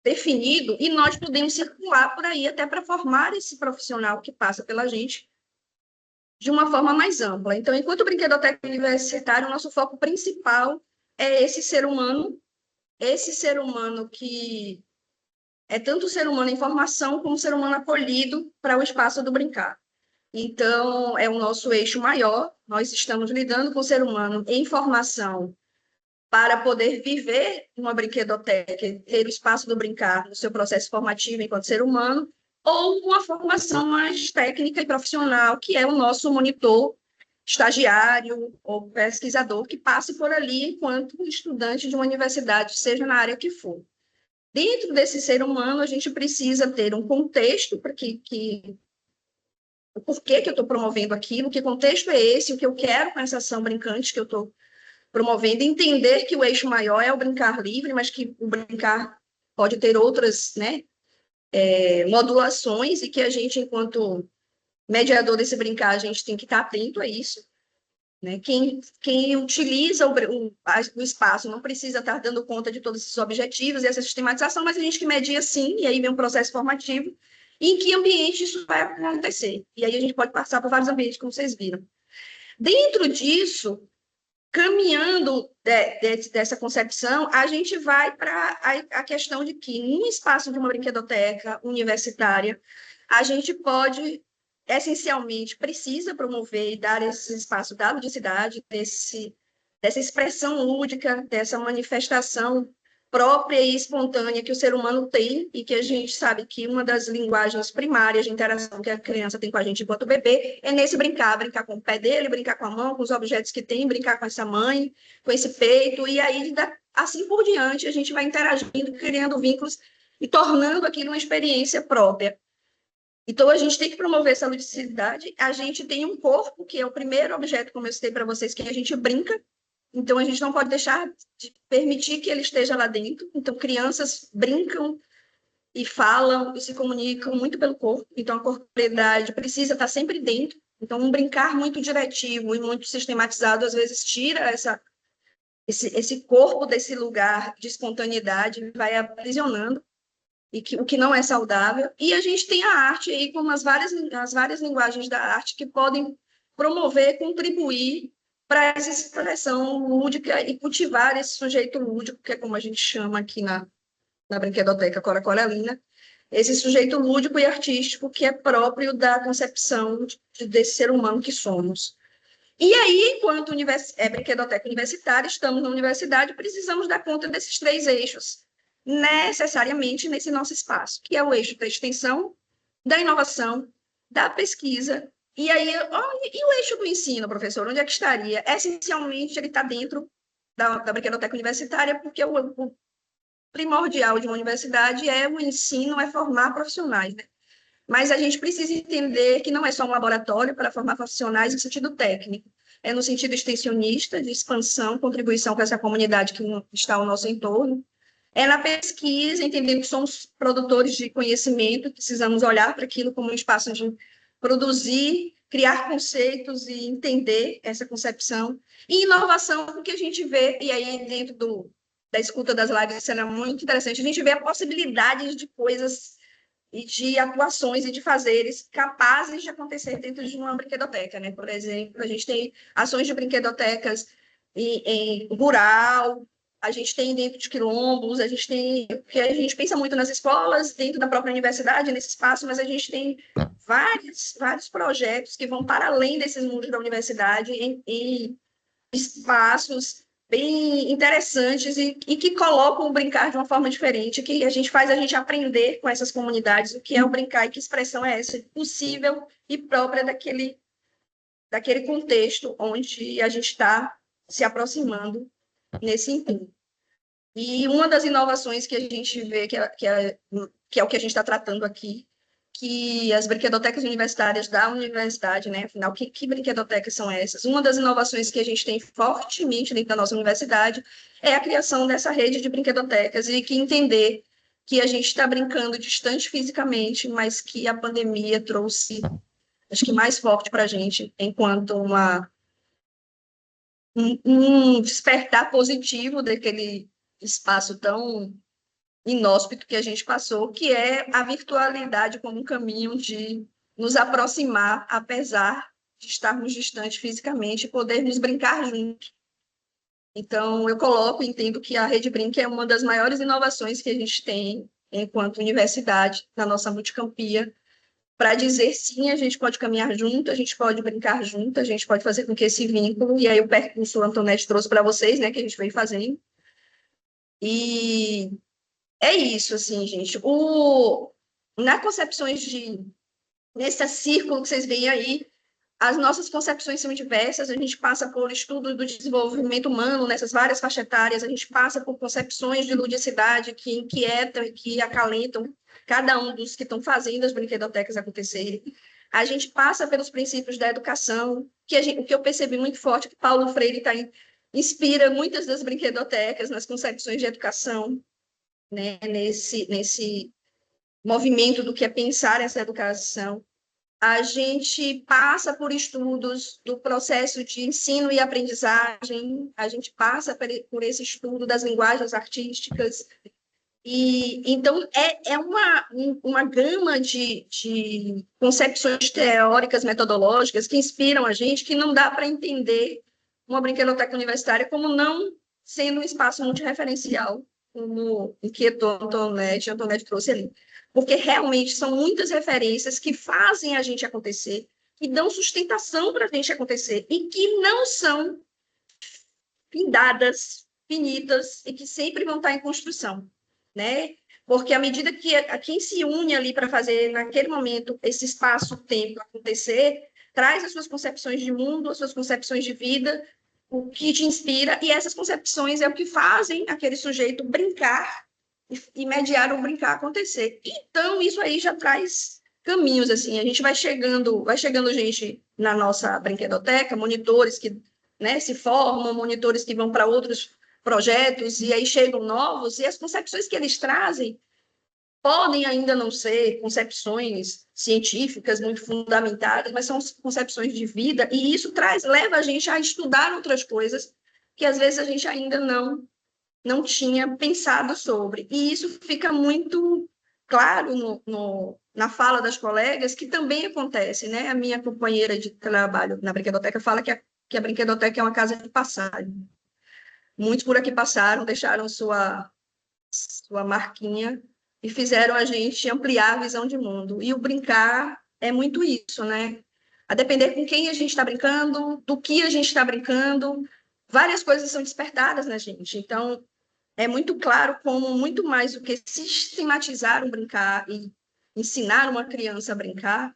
definido, e nós podemos circular por aí até para formar esse profissional que passa pela gente de uma forma mais ampla. Então, enquanto brinquedoteca universitária, o nosso foco principal é esse ser humano que é tanto o ser humano em formação como o ser humano acolhido para o espaço do brincar. Então, é o nosso eixo maior, nós estamos lidando com o ser humano em formação para poder viver uma brinquedoteca, ter o espaço do brincar no seu processo formativo enquanto ser humano, ou uma formação mais técnica e profissional, que é o nosso monitor, estagiário ou pesquisador, que passe por ali enquanto estudante de uma universidade, seja na área que for. Dentro desse ser humano, a gente precisa ter um contexto para o porquê que eu estou promovendo aquilo, que contexto é esse, o que eu quero com essa ação brincante que eu estou promovendo, entender que o eixo maior é o brincar livre, mas que o brincar pode ter outras, né, modulações, e que a gente, enquanto mediador desse brincar, a gente tem que estar atento a isso. Né? Quem utiliza o espaço não precisa estar dando conta de todos esses objetivos e essa sistematização, mas a gente que media sim, e aí vem um processo formativo, e em que ambiente isso vai acontecer. E aí a gente pode passar por vários ambientes, como vocês viram. Dentro disso, caminhando dessa concepção, a gente vai para a questão de que, num espaço de uma brinquedoteca universitária, a gente pode, essencialmente, precisa promover e dar esse espaço da ludicidade, dessa expressão lúdica, dessa manifestação própria e espontânea que o ser humano tem, e que a gente sabe que uma das linguagens primárias de interação que a criança tem com a gente enquanto bebê é nesse brincar com o pé dele, brincar com a mão, com os objetos que tem, brincar com essa mãe, com esse peito, e aí, assim por diante, a gente vai interagindo, criando vínculos e tornando aquilo uma experiência própria. Então, a gente tem que promover essa ludicidade. A gente tem um corpo, que é o primeiro objeto, como eu citei para vocês, que a gente brinca. Então, a gente não pode deixar de permitir que ele esteja lá dentro. Então, crianças brincam e falam e se comunicam muito pelo corpo. Então, a corporeidade precisa estar sempre dentro. Então, um brincar muito diretivo e muito sistematizado, às vezes, tira esse corpo desse lugar de espontaneidade, vai aprisionando, o que não é saudável. E a gente tem a arte aí, com as várias linguagens da arte que podem promover, contribuir para essa expressão lúdica e cultivar esse sujeito lúdico, que é como a gente chama aqui na Brinquedoteca Cora Coralina, esse sujeito lúdico e artístico que é próprio da concepção desse ser humano que somos. E aí, enquanto brinquedoteca universitária, estamos na universidade, precisamos dar conta desses três eixos, necessariamente nesse nosso espaço, que é o eixo da extensão, da inovação, da pesquisa. E aí, e o eixo do ensino, professor, onde é que estaria? Essencialmente, ele está dentro da brinquedoteca universitária, porque o primordial de uma universidade é o ensino, é formar profissionais, né? mas a gente precisa entender que não é só um laboratório para formar profissionais no sentido técnico, é no sentido extensionista, de expansão, contribuição para essa comunidade que está ao nosso entorno, é na pesquisa, entendendo que somos produtores de conhecimento, precisamos olhar para aquilo como um espaço de produzir, criar conceitos e entender essa concepção. E inovação, porque a gente vê, e aí dentro da escuta das lives, será muito interessante, a gente vê a possibilidade de coisas e de atuações e de fazeres capazes de acontecer dentro de uma brinquedoteca, né? Por exemplo, a gente tem ações de brinquedotecas em rural, a gente tem dentro de quilombos, a gente tem, porque a gente pensa muito nas escolas, dentro da própria universidade, nesse espaço, mas a gente tem vários projetos que vão para além desses mundos da universidade, em espaços bem interessantes e que colocam o brincar de uma forma diferente, que a gente faz a gente aprender com essas comunidades o que é o brincar e que expressão é essa, possível e própria daquele contexto onde a gente está se aproximando nesse intuito. E uma das inovações que a gente vê, que é o que a gente está tratando aqui, que as brinquedotecas universitárias da universidade, né? Afinal, que brinquedotecas são essas? Uma das inovações que a gente tem fortemente dentro da nossa universidade é a criação dessa rede de brinquedotecas e que entender que a gente está brincando distante fisicamente, mas que a pandemia trouxe, acho que mais forte para a gente, enquanto um despertar positivo daquele espaço tão inóspito que a gente passou, que é a virtualidade como um caminho de nos aproximar, apesar de estarmos distantes fisicamente, e podermos brincar juntos. Então, eu entendo que a Rede Brinque é uma das maiores inovações que a gente tem enquanto universidade, na nossa multicampia, para dizer sim, a gente pode caminhar junto, a gente pode brincar junto, a gente pode fazer com que esse vínculo, e aí o percurso o Antonete trouxe para vocês, né, que a gente vem fazendo. E é isso, assim, gente. Na concepções nesse círculo que vocês veem aí, as nossas concepções são diversas, a gente passa por estudo do desenvolvimento humano nessas várias faixas etárias, a gente passa por concepções de ludicidade que inquietam e que acalentam cada um dos que estão fazendo as brinquedotecas acontecerem. A gente passa pelos princípios da educação, o que eu percebi muito forte, que Paulo Freire inspira muitas das brinquedotecas nas concepções de educação, né, nesse movimento do que é pensar essa educação. A gente passa por estudos do processo de ensino e aprendizagem, a gente passa por esse estudo das linguagens artísticas, e então é uma gama de concepções teóricas, metodológicas, que inspiram a gente, que não dá para entender uma brinquedoteca universitária como não sendo um espaço multireferencial, como inquietou Antonete trouxe ali. Porque realmente são muitas referências que fazem a gente acontecer, que dão sustentação para a gente acontecer, e que não são findadas, finitas, e que sempre vão estar em construção, né? Porque à medida que quem se une ali para fazer, naquele momento, esse espaço-tempo acontecer, traz as suas concepções de mundo, as suas concepções de vida, o que te inspira, e essas concepções é o que fazem aquele sujeito brincar e mediar o brincar acontecer. Então, isso aí já traz caminhos, assim, a gente vai chegando gente na nossa brinquedoteca, monitores que, né, se formam, monitores que vão para outros projetos, e aí chegam novos, e as concepções que eles trazem podem ainda não ser concepções científicas muito fundamentadas, mas são concepções de vida, e isso leva a gente a estudar outras coisas que às vezes a gente ainda não tinha pensado sobre. E isso fica muito claro na fala das colegas, que também acontece, né? A minha companheira de trabalho na brinquedoteca fala que a brinquedoteca é uma casa de passagem. Muitos por aqui passaram, deixaram sua marquinha e fizeram a gente ampliar a visão de mundo. E o brincar é muito isso, né? A depender com quem a gente está brincando, do que a gente está brincando, várias coisas são despertadas na gente. Então, é muito claro como muito mais do que sistematizar um brincar e ensinar uma criança a brincar,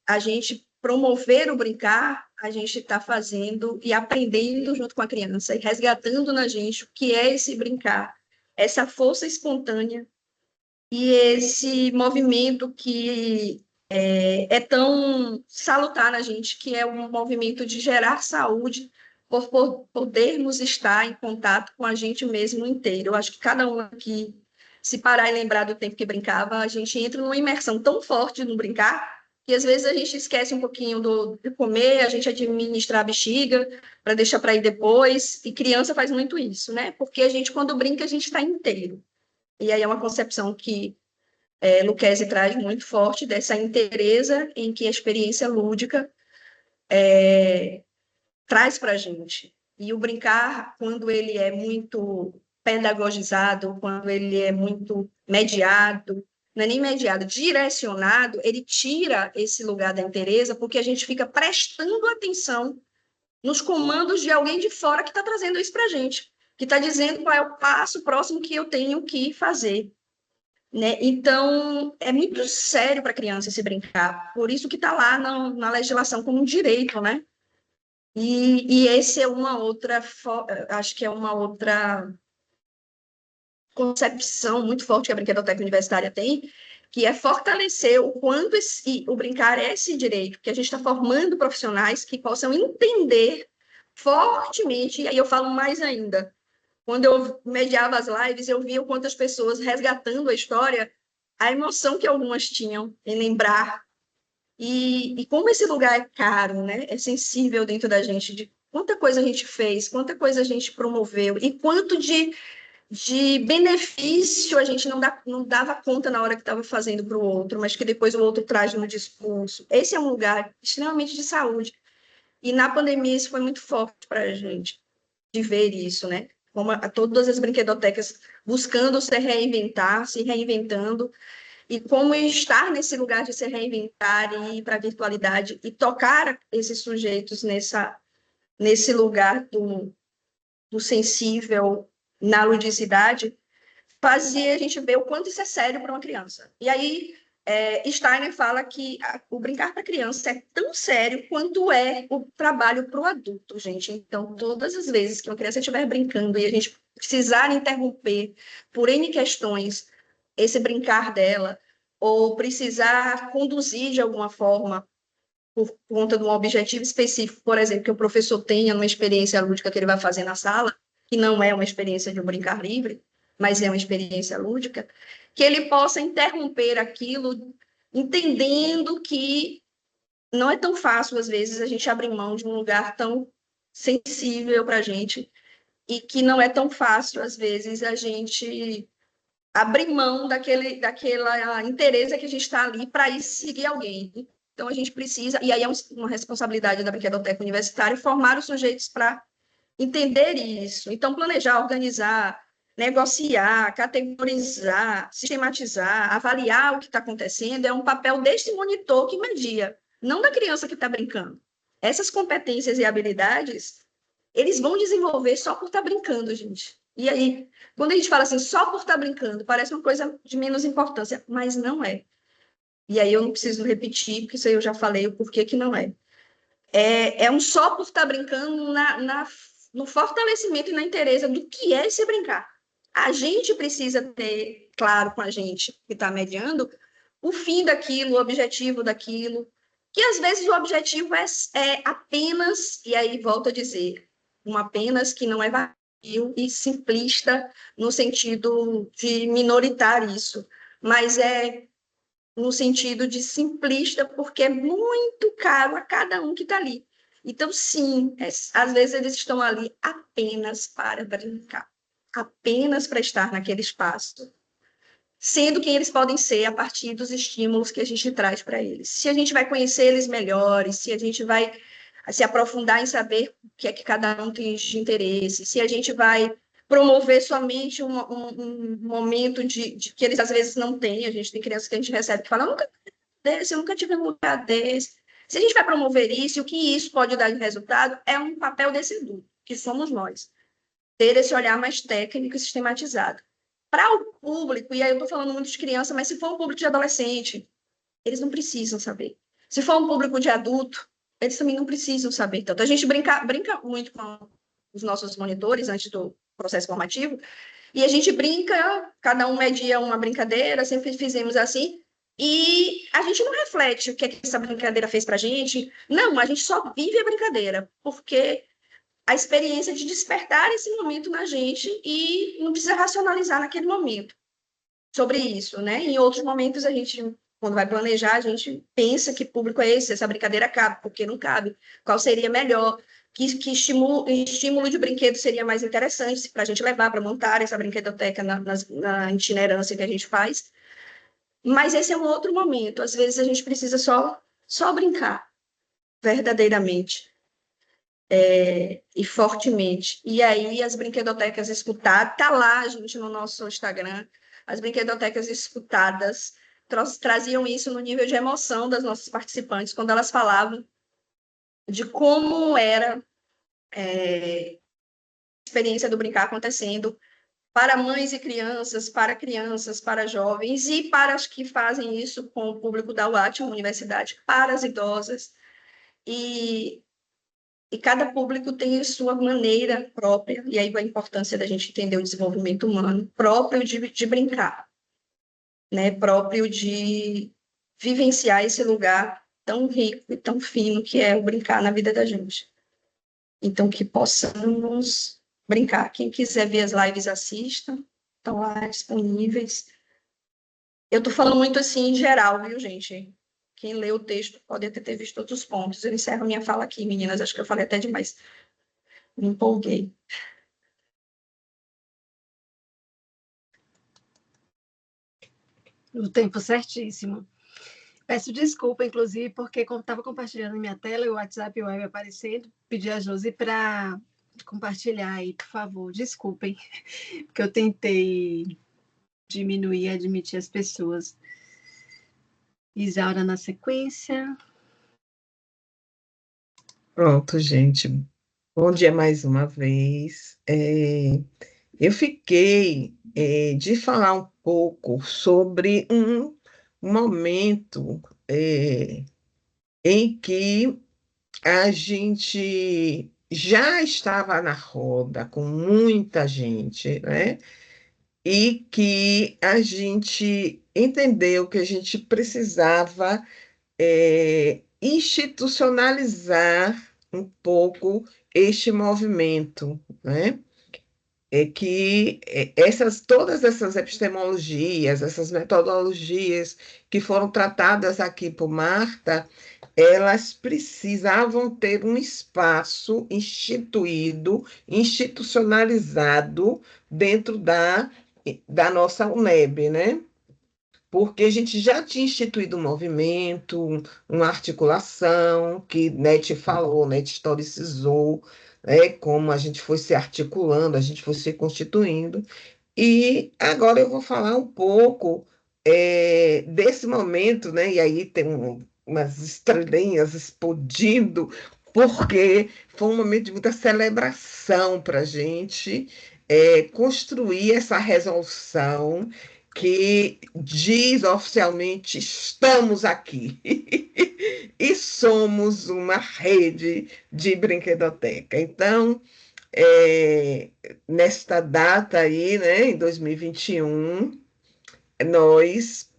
a gente promover o brincar, a gente está fazendo e aprendendo junto com a criança e resgatando na gente o que é esse brincar, essa força espontânea e esse movimento que é tão salutar na gente, que é um movimento de gerar saúde, por podermos estar em contato com a gente mesmo inteiro. Eu acho que cada um aqui, se parar e lembrar do tempo que brincava, a gente entra numa imersão tão forte no brincar, que às vezes a gente esquece um pouquinho de comer, a gente administra a bexiga para deixar para ir depois, e criança faz muito isso, né? Porque a gente, quando brinca, a gente está inteiro. E aí é uma concepção que Lucchesi traz muito forte dessa inteireza em que a experiência lúdica traz para a gente. E o brincar, quando ele é muito pedagogizado, quando ele é muito mediado, não é nem mediado, direcionado, ele tira esse lugar da inteireza, porque a gente fica prestando atenção nos comandos de alguém de fora que está trazendo isso para a gente, que está dizendo qual é o passo próximo que eu tenho que fazer. Né? Então, é muito sério para a criança se brincar, por isso que está lá na legislação como um direito, né? E esse é uma outra, acho que é uma outra concepção muito forte que a brinquedoteca universitária tem, que é fortalecer o quanto o brincar é esse direito, que a gente está formando profissionais que possam entender fortemente, e aí eu falo mais ainda, quando eu mediava as lives, eu via quantas pessoas resgatando a história, a emoção que algumas tinham em lembrar. E como esse lugar é caro, né? É sensível dentro da gente, de quanta coisa a gente fez, quanta coisa a gente promoveu, e quanto de benefício a gente não dava conta na hora que estava fazendo para o outro, mas que depois o outro traz no discurso. Esse é um lugar extremamente de saúde. E na pandemia isso foi muito forte para a gente, de ver isso, né? Como todas as brinquedotecas buscando se reinventar, se reinventando, e como estar nesse lugar de se reinventar e ir para a virtualidade e tocar esses sujeitos nesse lugar do sensível na ludicidade, fazia a gente ver o quanto isso é sério para uma criança. E aí, Steiner fala que o brincar para a criança é tão sério quanto é o trabalho para o adulto, gente. Então, todas as vezes que uma criança estiver brincando e a gente precisar interromper por N questões esse brincar dela, ou precisar conduzir de alguma forma por conta de um objetivo específico, por exemplo, que o professor tenha uma experiência lúdica que ele vai fazer na sala, que não é uma experiência de um brincar livre, mas é uma experiência lúdica, que ele possa interromper aquilo, entendendo que não é tão fácil, às vezes, a gente abrir mão de um lugar tão sensível para a gente, e que não é tão fácil, às vezes, a gente abrir mão daquela interesse que a gente está ali para ir seguir alguém. Então, a gente precisa, e aí é uma responsabilidade da brinquedoteca universitária, formar os sujeitos para entender isso. Então, planejar, organizar, negociar, categorizar, sistematizar, avaliar o que está acontecendo é um papel deste monitor que media, não da criança que está brincando. Essas competências e habilidades, eles vão desenvolver só por estar brincando, gente. E aí, quando a gente fala assim, só por estar brincando, parece uma coisa de menos importância, mas não é. E aí eu não preciso repetir, porque isso aí eu já falei o porquê que não é. É um só por estar brincando no fortalecimento e na interesse do que é esse brincar. A gente precisa ter claro com a gente que está mediando o fim daquilo, o objetivo daquilo, que às vezes o objetivo é apenas, e aí volto a dizer, um apenas que não é vazio e simplista no sentido de minoritar isso, mas é no sentido de simplista, porque é muito caro a cada um que está ali. Então, sim, às vezes eles estão ali apenas para brincar, apenas para estar naquele espaço, sendo quem eles podem ser a partir dos estímulos que a gente traz para eles. Se a gente vai conhecer eles melhores, se a gente vai se aprofundar em saber o que é que cada um tem de interesse, se a gente vai promover somente um momento de que eles às vezes não têm. A gente tem crianças que a gente recebe que falam, eu nunca tive um lugar desse. Se a gente vai promover isso, o que isso pode dar de resultado é um papel desse adulto, que somos nós. Ter esse olhar mais técnico e sistematizado. Para o público, e aí eu estou falando muito de criança, mas se for um público de adolescente, eles não precisam saber. Se for um público de adulto, eles também não precisam saber tanto. A gente brinca muito com os nossos monitores antes do processo formativo, E a gente brinca, cada um media uma brincadeira, sempre fizemos assim, e a gente não reflete o que é que essa brincadeira fez para a gente. Não, a gente só vive a brincadeira, porque a experiência de despertar esse momento na gente e não precisa racionalizar naquele momento sobre isso, né? Em outros momentos a gente, quando vai planejar, a gente pensa que público é esse, essa brincadeira cabe, porque não cabe, qual seria melhor, que estímulo de brinquedo seria mais interessante para a gente levar para montar essa brinquedoteca na itinerância que a gente faz. Mas esse é um outro momento. Às vezes a gente precisa só brincar, verdadeiramente. E fortemente. E aí as brinquedotecas escutadas, tá lá, gente, no nosso Instagram, as brinquedotecas escutadas traziam isso no nível de emoção das nossas participantes, quando elas falavam de como era a experiência do brincar acontecendo para mães e crianças, para jovens e para as que fazem isso com o público da UAT, universidade, para as idosas. E cada público tem a sua maneira própria, e aí a importância da gente entender o desenvolvimento humano próprio de brincar, né? Próprio de vivenciar esse lugar tão rico e tão fino que é o brincar na vida da gente. Então, que possamos brincar. Quem quiser ver as lives, assista, estão lá disponíveis. Eu estou falando muito assim em geral, viu, gente? Quem lê o texto pode até ter visto outros pontos. Eu encerro minha fala aqui, meninas. Acho que eu falei até demais. Me empolguei. O tempo certíssimo. Peço desculpa, inclusive, porque como estava compartilhando minha tela e o WhatsApp web aparecendo, pedi a Josi para compartilhar aí, por favor. Desculpem, porque eu tentei diminuir e admitir as pessoas. Isaura na sequência. Pronto, gente. Bom dia mais uma vez. Eu fiquei de falar um pouco sobre um momento em que a gente já estava na roda com muita gente, né? E que a gente entendeu que a gente precisava institucionalizar um pouco este movimento, né? Todas essas epistemologias, essas metodologias que foram tratadas aqui por Marta, elas precisavam ter um espaço instituído, institucionalizado dentro da nossa UNEB, né? Porque a gente já tinha instituído um movimento, uma articulação, que Net falou, Net historicizou, né, como a gente foi se articulando, a gente foi se constituindo. E agora eu vou falar um pouco desse momento, né? E aí tem umas estrelinhas explodindo, porque foi um momento de muita celebração para a gente construir essa resolução que diz oficialmente: estamos aqui e somos uma rede de brinquedoteca. Então, é, nesta data aí, né, em 2021, nós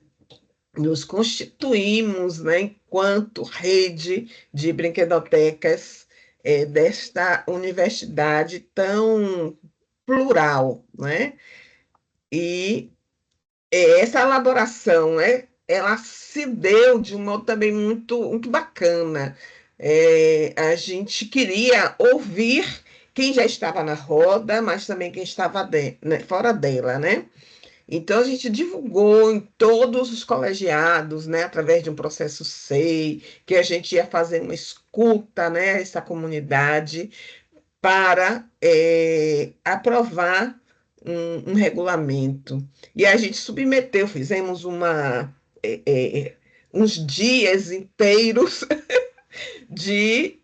nos constituímos, né, enquanto rede de brinquedotecas desta universidade tão plural, né? E essa elaboração, né, ela se deu de um modo também muito bacana. A gente queria ouvir quem já estava na roda, mas também quem estava né, fora dela, né? Então, a gente divulgou em todos os colegiados, né, através de um processo SEI, que a gente ia fazer uma escuta, né, a essa comunidade, para aprovar um regulamento. E a gente submeteu, fizemos uns dias inteiros de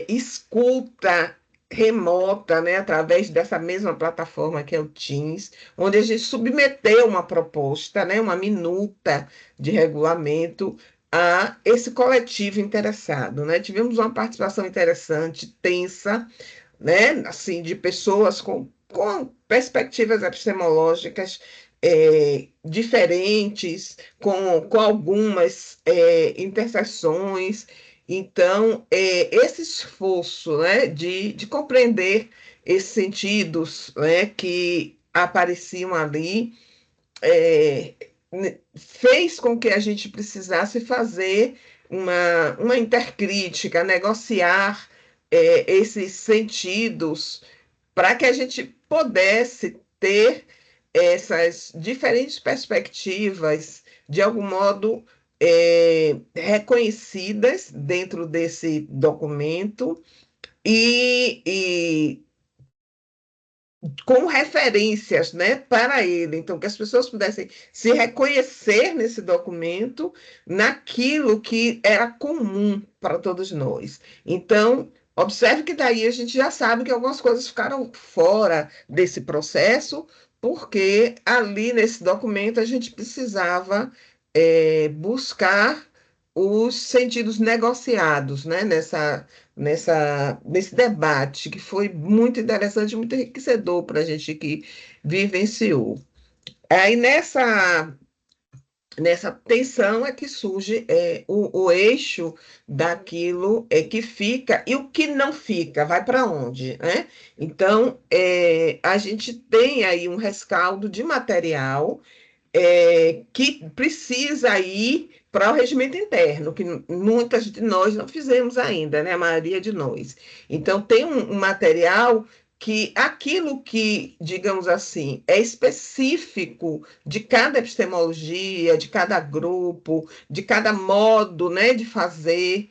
escuta remota, né, através dessa mesma plataforma que é o Teams, onde a gente submeteu uma proposta, né, uma minuta de regulamento a esse coletivo interessado, né? Tivemos uma participação interessante, tensa, né, assim, de pessoas com com perspectivas epistemológicas diferentes, com algumas interseções. Então, esse esforço, né, de compreender esses sentidos, né, que apareciam ali, fez com que a gente precisasse fazer uma intercrítica, negociar esses sentidos para que a gente pudesse ter essas diferentes perspectivas, de algum modo, reconhecidas dentro desse documento e com referências, né, para ele. Então, que as pessoas pudessem se reconhecer nesse documento, naquilo que era comum para todos nós. Então, observe que daí a gente já sabe que algumas coisas ficaram fora desse processo, porque ali nesse documento a gente precisava buscar os sentidos negociados, né, nesse debate, que foi muito interessante, muito enriquecedor para a gente que vivenciou. Aí nessa tensão é que surge o eixo daquilo que fica e o que não fica, vai para onde, né? Então, a gente tem aí um rescaldo de material que precisa ir para o regimento interno, que muitas de nós não fizemos ainda, né? A maioria de nós. Então, tem um material que aquilo que, digamos assim, é específico de cada epistemologia, de cada grupo, de cada modo, né, de fazer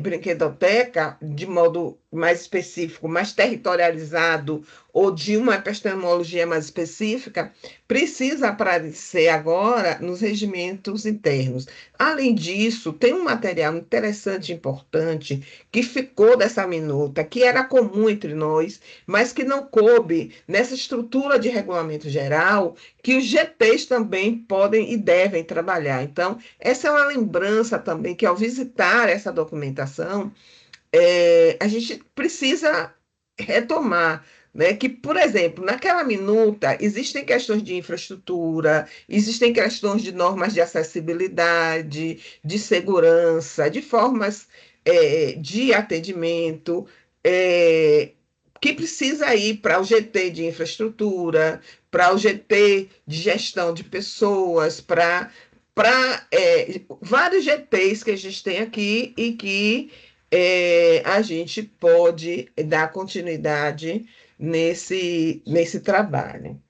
brinquedoteca, de modo mais específico, mais territorializado, ou de uma epistemologia mais específica, precisa aparecer agora nos regimentos internos. Além disso, tem um material interessante e importante que ficou dessa minuta, que era comum entre nós, mas que não coube nessa estrutura de regulamento geral, que os GTs também podem e devem trabalhar. Então, essa é uma lembrança também que, ao visitar essa documentação, a gente precisa retomar, né, que, por exemplo, naquela minuta existem questões de infraestrutura, existem questões de normas de acessibilidade, de segurança, de formas de atendimento, que precisa ir para o GT de infraestrutura, para o GT de gestão de pessoas, para vários GTs que a gente tem aqui e que a gente pode dar continuidade nesse trabalho.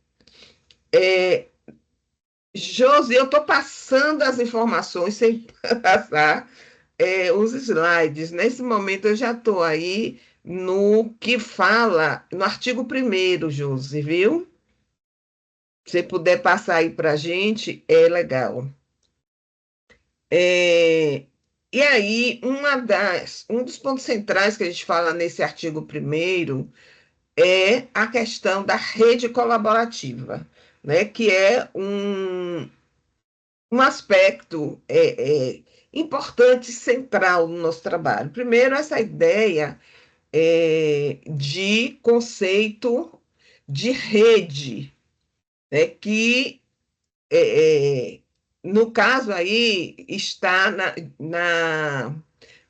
Josi, eu estou passando as informações sem passar os slides. Nesse momento, eu já estou aí no que fala, no artigo 1º, Josi, viu? Se você puder passar aí para a gente, é legal. E aí, um dos pontos centrais que a gente fala nesse artigo 1º é a questão da rede colaborativa, né, que é um aspecto importante, central no nosso trabalho. Primeiro, essa ideia de conceito de rede, né, que, no caso aí, está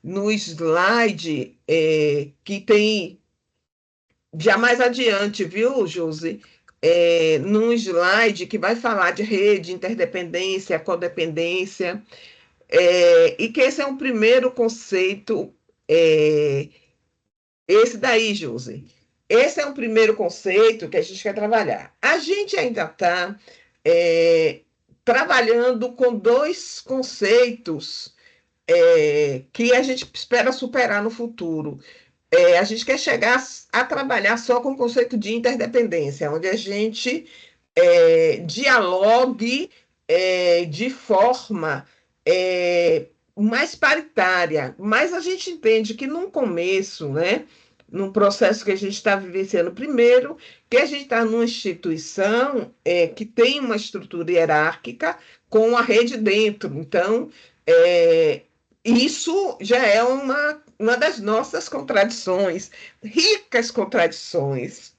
no slide que tem já mais adiante, viu, Josi? Num slide que vai falar de rede, interdependência, codependência, e que esse é um primeiro conceito, esse daí, Josi. Esse é um primeiro conceito que a gente quer trabalhar. A gente ainda está trabalhando com dois conceitos que a gente espera superar no futuro. A gente quer chegar a trabalhar só com o conceito de interdependência, onde a gente dialogue de forma mais paritária, mas a gente entende que num começo, né, num processo que a gente está vivenciando primeiro, que a gente está numa instituição que tem uma estrutura hierárquica com a rede dentro. Então, isso já é uma das nossas contradições, ricas contradições.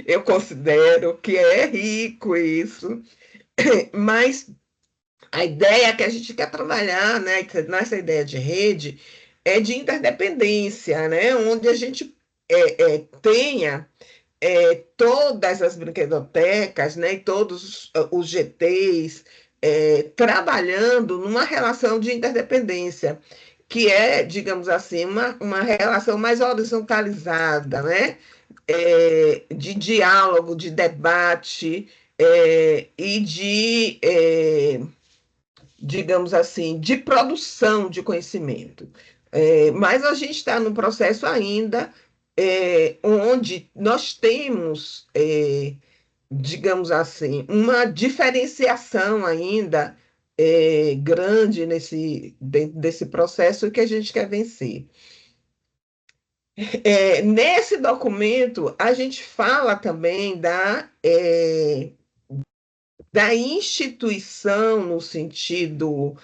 Eu considero que é rico isso, mas a ideia que a gente quer trabalhar, né, nessa ideia de rede, é de interdependência, né, onde a gente tenha todas as brinquedotecas, né, e todos os GTs trabalhando numa relação de interdependência, que é, digamos assim, uma relação mais horizontalizada, né, de diálogo, de debate e digamos assim, de produção de conhecimento. Mas a gente está num processo ainda onde nós temos, digamos assim, uma diferenciação ainda grande dentro desse processo que a gente quer vencer. Nesse documento, a gente fala também da instituição no sentido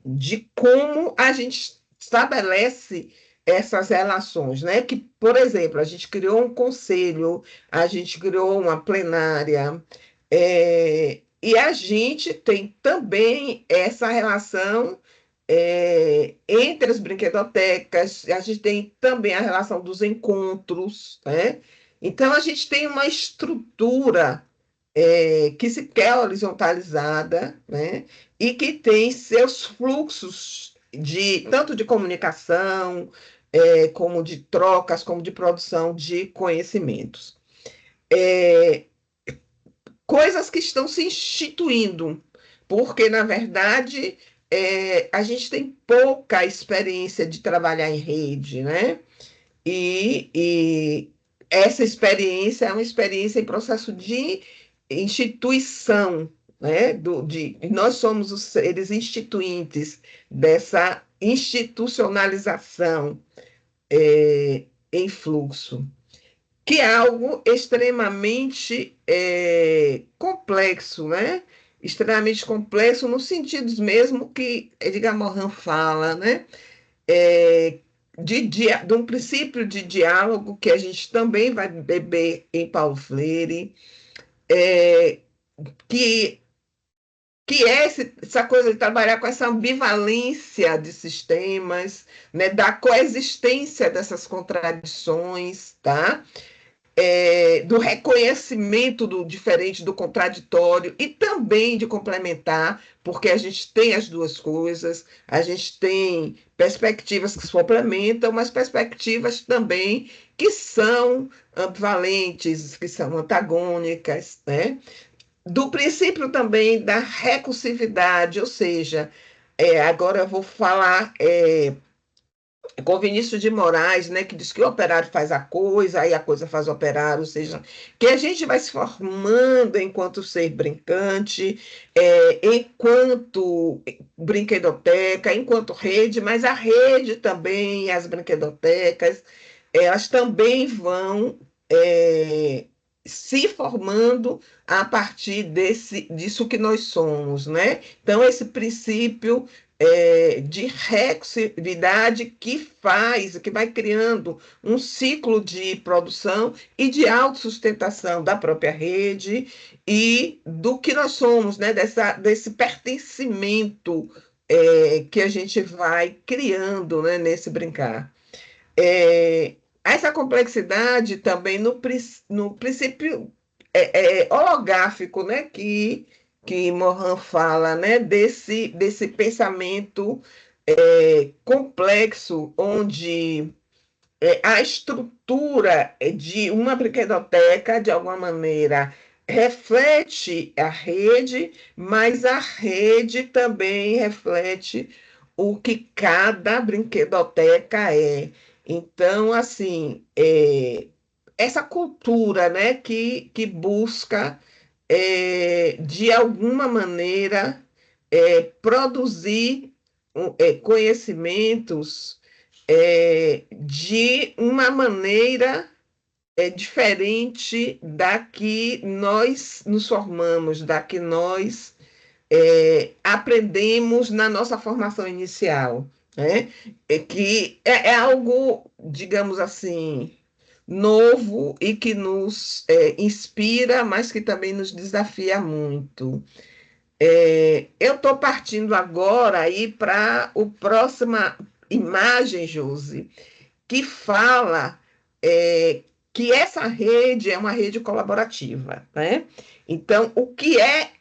de como a gente estabelece essas relações, né? Que, por exemplo, a gente criou um conselho, a gente criou uma plenária, e a gente tem também essa relação entre as brinquedotecas, a gente tem também a relação dos encontros, né? Então, a gente tem uma estrutura que se quer horizontalizada, né, e que tem seus fluxos tanto de comunicação, como de trocas, como de produção de conhecimentos. Coisas que estão se instituindo, porque, na verdade, a gente tem pouca experiência de trabalhar em rede, né? E essa experiência é uma experiência em processo de instituição, né? Nós somos os seres instituintes dessa institucionalização em fluxo, que é algo extremamente complexo, né? Extremamente complexo no sentido mesmo que Edgar Morin fala, né? É, de um princípio de diálogo que a gente também vai beber em Paulo Freire, que, que é essa coisa de trabalhar com essa ambivalência de sistemas, né, da coexistência dessas contradições, tá? Do reconhecimento do diferente, do contraditório e também de complementar, porque a gente tem as duas coisas, a gente tem perspectivas que se complementam, mas perspectivas também que são ambivalentes, que são antagônicas, né? Do princípio também da recursividade, ou seja, agora eu vou falar com Vinícius de Moraes, né, que diz que o operário faz a coisa, aí a coisa faz o operário, ou seja, que a gente vai se formando enquanto ser brincante, enquanto brinquedoteca, enquanto rede, mas a rede também, as brinquedotecas, elas também vão se formando a partir disso que nós somos, né? Então, esse princípio de recursividade que vai criando um ciclo de produção e de autossustentação da própria rede e do que nós somos, né? Desse pertencimento que a gente vai criando, né? Nesse brincar. Essa complexidade também no princípio holográfico, né, que Morin fala, né, desse pensamento complexo, onde a estrutura de uma brinquedoteca, de alguma maneira, reflete a rede, mas a rede também reflete o que cada brinquedoteca é. Então, assim, essa cultura, né, que busca, de alguma maneira, produzir conhecimentos de uma maneira diferente da que nós nos formamos, da que nós aprendemos na nossa formação inicial, né? Que é algo, digamos assim, novo e que nos inspira, mas que também nos desafia muito. Eu estou partindo agora aí para a próxima imagem, Josi, que fala que essa rede é uma rede colaborativa, né? Então, o que é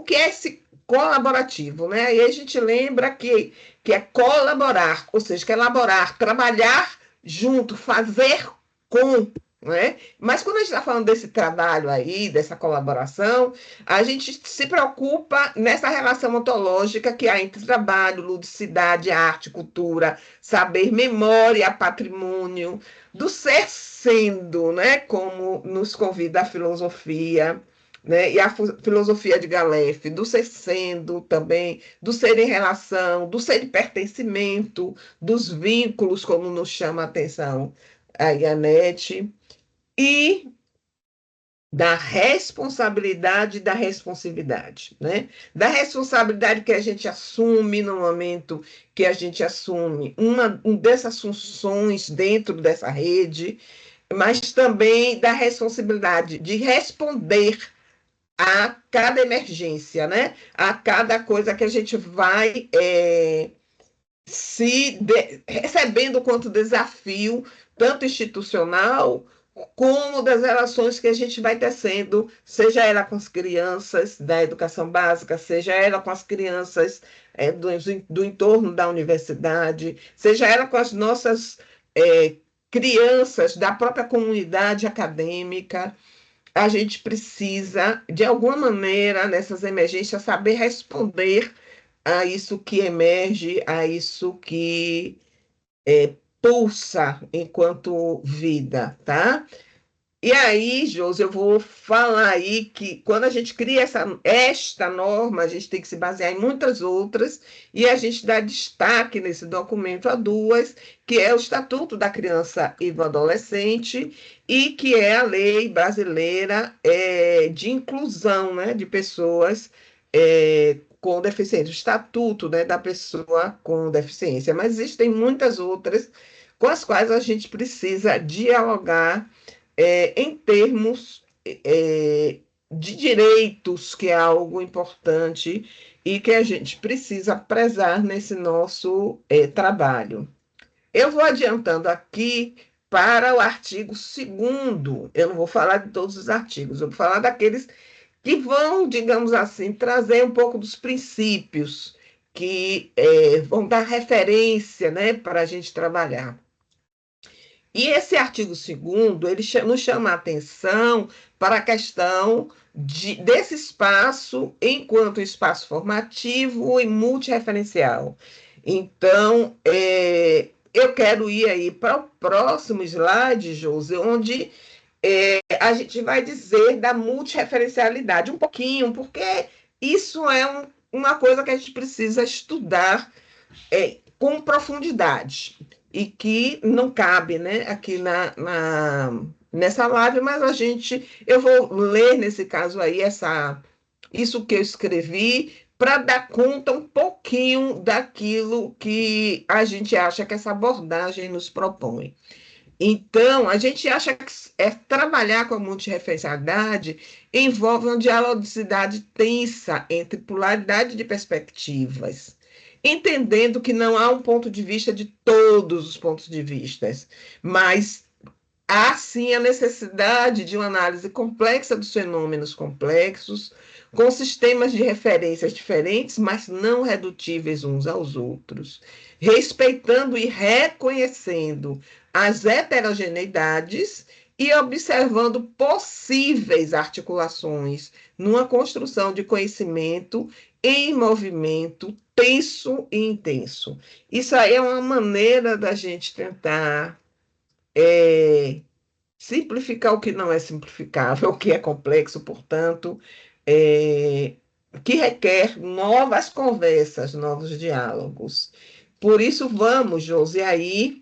esse colaborativo, né? E a gente lembra que é colaborar, ou seja, que é elaborar, trabalhar junto, fazer com, né? Mas quando a gente está falando desse trabalho aí, dessa colaboração, a gente se preocupa nessa relação ontológica que há entre trabalho, ludicidade, arte, cultura, saber, memória, patrimônio, do ser sendo, né? Como nos convida a filosofia, né? E a filosofia de Galef, do ser sendo também, do ser em relação, do ser em pertencimento, dos vínculos, como nos chama a atenção aí a NET, e da responsabilidade e da responsividade, né? Da responsabilidade que a gente assume no momento que a gente assume uma dessas funções dentro dessa rede, mas também da responsabilidade de responder a cada emergência, né? A cada coisa que a gente vai recebendo quanto desafio, tanto institucional, como das relações que a gente vai tecendo, seja ela com as crianças da educação básica, seja ela com as crianças do entorno da universidade, seja ela com as nossas crianças da própria comunidade acadêmica. A gente precisa, de alguma maneira, nessas emergências, saber responder a isso que emerge, a isso que pulsa enquanto vida, tá? E aí, Josi, eu vou falar aí que quando a gente cria esta norma, a gente tem que se basear em muitas outras, e a gente dá destaque nesse documento a duas, que é o Estatuto da Criança e do Adolescente, e que é a lei brasileira de inclusão, né, de pessoas com deficiência, o Estatuto, né, da pessoa com deficiência. Mas existem muitas outras com as quais a gente precisa dialogar em termos de direitos, que é algo importante e que a gente precisa prezar nesse nosso trabalho. Eu vou adiantando aqui para o artigo 2º, eu não vou falar de todos os artigos, eu vou falar daqueles que vão, digamos assim, trazer um pouco dos princípios que vão dar referência, né, para a gente trabalhar. E esse artigo 2º, ele nos chama a atenção para a questão desse espaço enquanto espaço formativo e multirreferencial. Então, eu quero ir aí para o próximo slide, Josi, onde a gente vai dizer da multirreferencialidade um pouquinho, porque isso é uma coisa que a gente precisa estudar com profundidade e que não cabe, né, aqui nessa live, mas eu vou ler nesse caso aí isso que eu escrevi para dar conta um pouquinho daquilo que a gente acha que essa abordagem nos propõe. Então, a gente acha que trabalhar com a multirreferencialidade envolve uma dialogicidade tensa entre polaridade de perspectivas, entendendo que não há um ponto de vista de todos os pontos de vista, mas há sim a necessidade de uma análise complexa dos fenômenos complexos, com sistemas de referências diferentes, mas não redutíveis uns aos outros, respeitando e reconhecendo as heterogeneidades e observando possíveis articulações numa construção de conhecimento em movimento tenso e intenso. Isso aí é uma maneira da gente tentar simplificar o que não é simplificável, o que é complexo, portanto, que requer novas conversas, novos diálogos. Por isso, vamos, Josi, aí,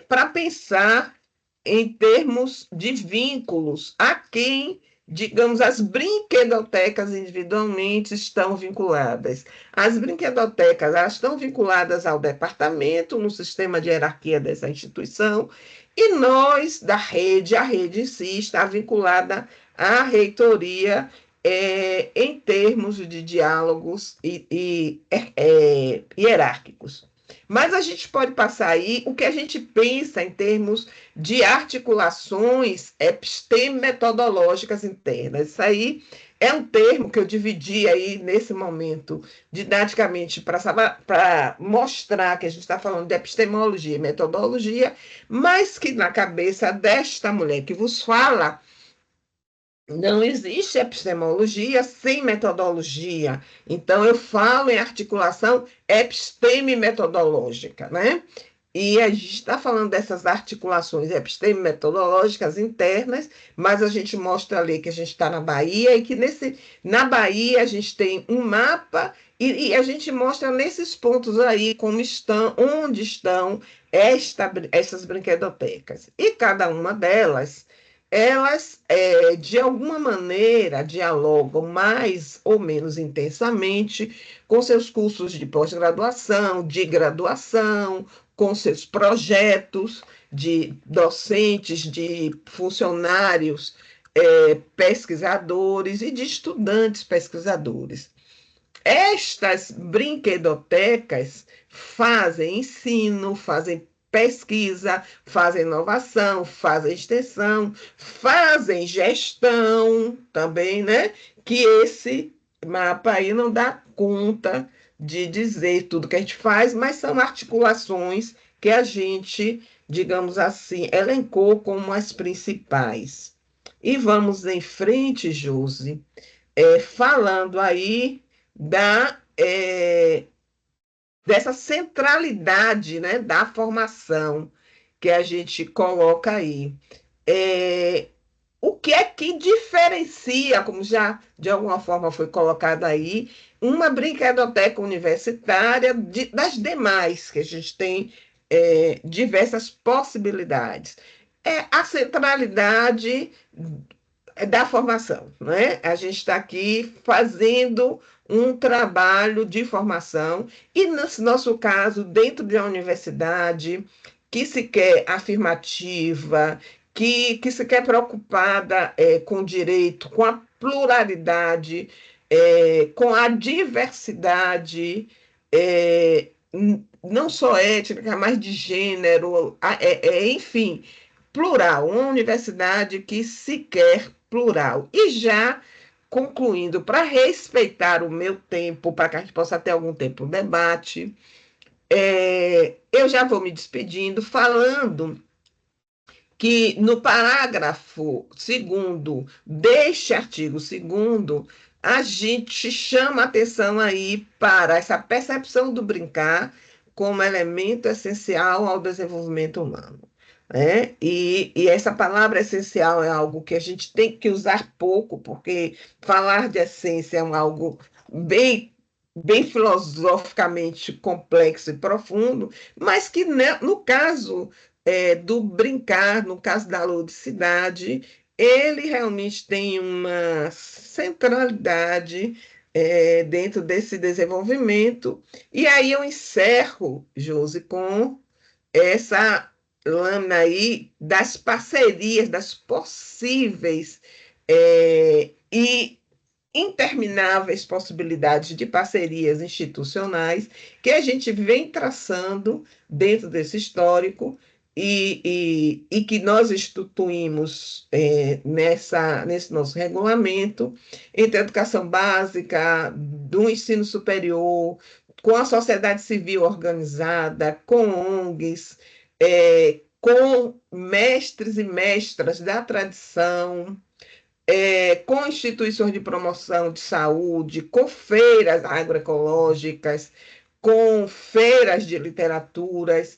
para pensar em termos de vínculos, a quem digamos, as brinquedotecas individualmente estão vinculadas. As brinquedotecas, elas estão vinculadas ao departamento, no sistema de hierarquia dessa instituição, e nós, da rede, a rede em si está vinculada à reitoria, em termos de diálogos hierárquicos. Mas a gente pode passar aí o que a gente pensa em termos de articulações epistemometodológicas internas. Isso aí é um termo que eu dividi aí nesse momento, didaticamente, para mostrar que a gente está falando de epistemologia e metodologia, mas que na cabeça desta mulher que vos fala, não existe epistemologia sem metodologia. Então, eu falo em articulação episteme-metodológica, né? E a gente está falando dessas articulações episteme-metodológicas internas, mas a gente mostra ali que a gente está na Bahia e que na Bahia a gente tem um mapa e a gente mostra nesses pontos aí como estão, onde estão essas brinquedotecas. E cada uma delas elas, de alguma maneira, dialogam mais ou menos intensamente com seus cursos de pós-graduação, de graduação, com seus projetos de docentes, de funcionários, pesquisadores e de estudantes pesquisadores. Estas brinquedotecas fazem ensino, fazem pesquisa, fazem inovação, fazem extensão, fazem gestão também, né? Que esse mapa aí não dá conta de dizer tudo que a gente faz, mas são articulações que a gente, digamos assim, elencou como as principais. E vamos em frente, Josi, falando aí dessa centralidade, né, da formação que a gente coloca aí. O que é que diferencia, como já de alguma forma foi colocado aí, uma brinquedoteca universitária das demais, que a gente tem diversas possibilidades? É a centralidade da formação, né? A gente está aqui fazendo um trabalho de formação, e no nosso caso, dentro de uma universidade que se quer afirmativa, que se quer preocupada com o direito, com a pluralidade, com a diversidade, não só étnica, mas de gênero, enfim, plural, uma universidade que se quer plural. E já concluindo, para respeitar o meu tempo, para que a gente possa ter algum tempo de debate, eu já vou me despedindo, falando que no parágrafo 2º deste artigo 2º, a gente chama atenção aí para essa percepção do brincar como elemento essencial ao desenvolvimento humano. E essa palavra essencial é algo que a gente tem que usar pouco, porque falar de essência é algo bem filosoficamente complexo e profundo, mas que no caso do brincar, no caso da ludicidade, ele realmente tem uma centralidade dentro desse desenvolvimento. E aí eu encerro, Josi, com essa lâmina aí das parcerias, das possíveis e intermináveis possibilidades de parcerias institucionais que a gente vem traçando dentro desse histórico e que nós instituímos nesse nosso regulamento, entre a educação básica, do ensino superior, com a sociedade civil organizada, com ONGs, com mestres e mestras da tradição, com instituições de promoção de saúde, com feiras agroecológicas, com feiras de literaturas.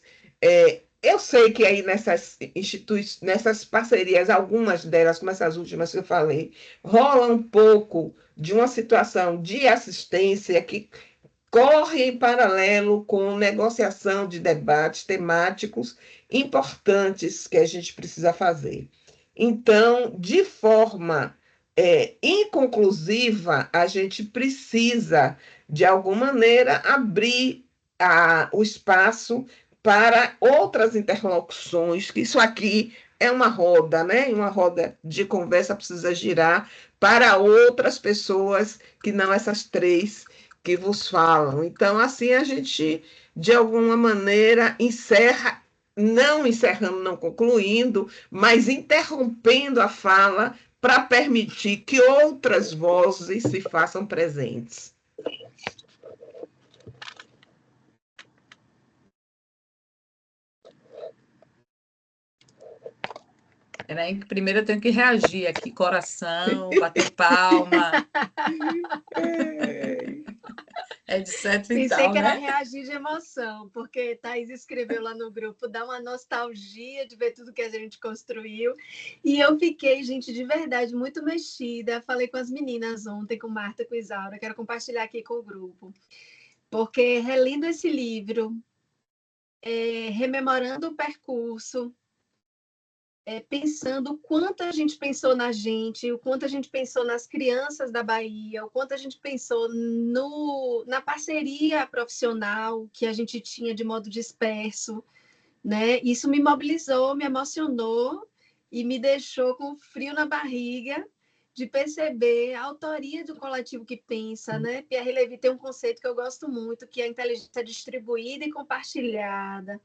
Eu sei que aí nessas parcerias, algumas delas, como essas últimas que eu falei, rola um pouco de uma situação de assistência que corre em paralelo com negociação de debates temáticos importantes que a gente precisa fazer. Então, de forma inconclusiva, a gente precisa, de alguma maneira, abrir o espaço para outras interlocuções, que isso aqui é uma roda, né? E uma roda de conversa precisa girar para outras pessoas que não essas três que vos falam. Então, assim, a gente, de alguma maneira, encerra, não encerrando, não concluindo, mas interrompendo a fala para permitir que outras vozes se façam presentes. Peraí, que primeiro eu tenho que reagir aqui, coração, bater palma, etc e Pensei tal, que era né? reagir de emoção, porque Thaís escreveu lá no grupo, dá uma nostalgia de ver tudo que a gente construiu. E eu fiquei, gente, de verdade, muito mexida. Falei com as meninas ontem, com Marta e com Isaura, quero compartilhar aqui com o grupo. Porque relendo esse livro, rememorando o percurso, pensando o quanto a gente pensou na gente, o quanto a gente pensou nas crianças da Bahia, o quanto a gente pensou na parceria profissional que a gente tinha de modo disperso, né? Isso me mobilizou, me emocionou e me deixou com frio na barriga de perceber a autoria do coletivo que pensa, né? Pierre Levy tem um conceito que eu gosto muito, que é a inteligência distribuída e compartilhada.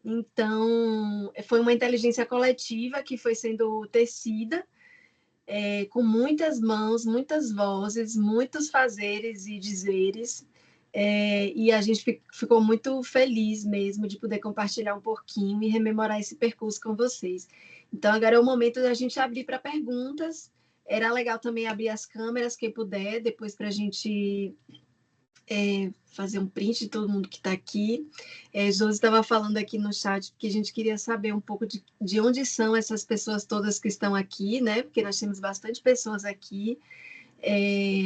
Então, foi uma inteligência coletiva que foi sendo tecida, com muitas mãos, muitas vozes, muitos fazeres e dizeres, e a gente ficou muito feliz mesmo de poder compartilhar um pouquinho e rememorar esse percurso com vocês. Então, agora é o momento da gente abrir para perguntas. Era legal também abrir as câmeras, quem puder, depois para a gente fazer um print de todo mundo que está aqui. Josi estava falando aqui no chat que a gente queria saber um pouco de onde são essas pessoas todas que estão aqui, né? Porque nós temos bastante pessoas aqui.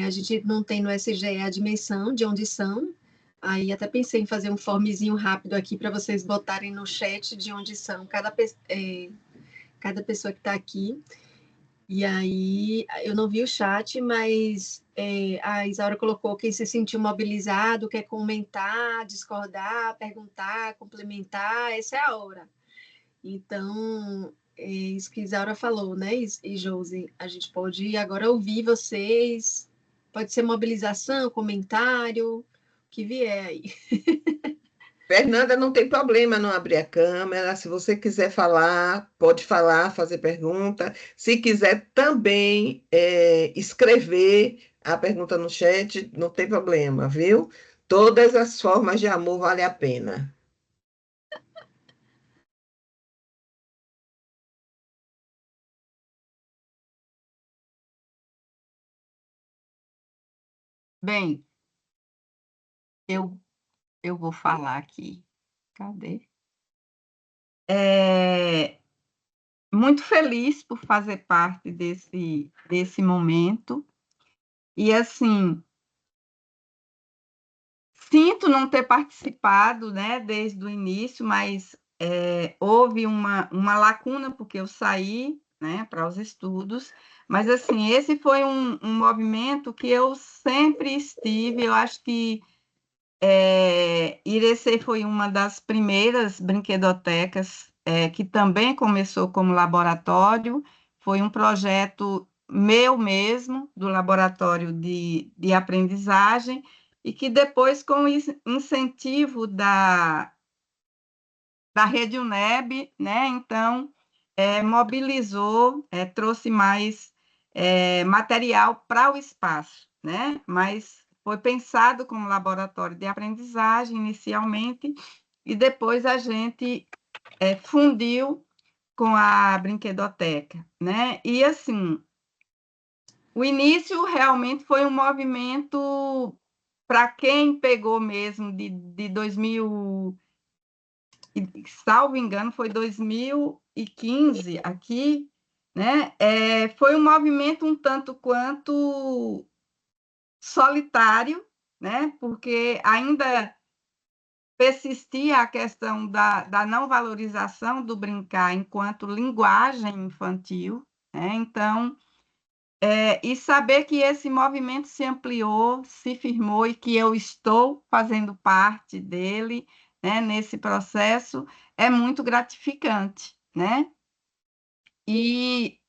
A gente não tem no SGE a dimensão de onde são. Aí até pensei em fazer um formezinho rápido aqui para vocês botarem no chat de onde são cada pessoa que está aqui. E aí, eu não vi o chat, mas a Isaura colocou quem se sentiu mobilizado, quer comentar, discordar, perguntar, complementar, essa é a hora. Então, isso que a Isaura falou, né, e Josi, a gente pode agora ouvir vocês, pode ser mobilização, comentário, o que vier aí. Fernanda, não tem problema não abrir a câmera. Se você quiser falar, pode falar, fazer pergunta. Se quiser também escrever a pergunta no chat, não tem problema, viu? Todas as formas de amor vale a pena. Bem, eu, eu vou falar aqui. Cadê? Muito feliz por fazer parte desse momento. E, assim, sinto não ter participado, né, desde o início, mas houve uma lacuna, porque eu saí, né, para os estudos. Mas, assim, esse foi um movimento que eu sempre estive. Eu acho que Irecê foi uma das primeiras brinquedotecas que também começou como laboratório. Foi um projeto meu mesmo, do laboratório de aprendizagem, e que depois, com o incentivo da Rede UNEB, né, então, mobilizou, trouxe mais material para o espaço, né, mas foi pensado como laboratório de aprendizagem inicialmente, e depois a gente fundiu com a brinquedoteca, né, e assim, o início realmente foi um movimento para quem pegou mesmo de 2000, salvo engano, foi 2015 aqui, né? Foi um movimento um tanto quanto solitário, né? Porque ainda persistia a questão da não valorização do brincar enquanto linguagem infantil, né? Então, E saber que esse movimento se ampliou, se firmou e que eu estou fazendo parte dele, né, nesse processo, é muito gratificante, né? E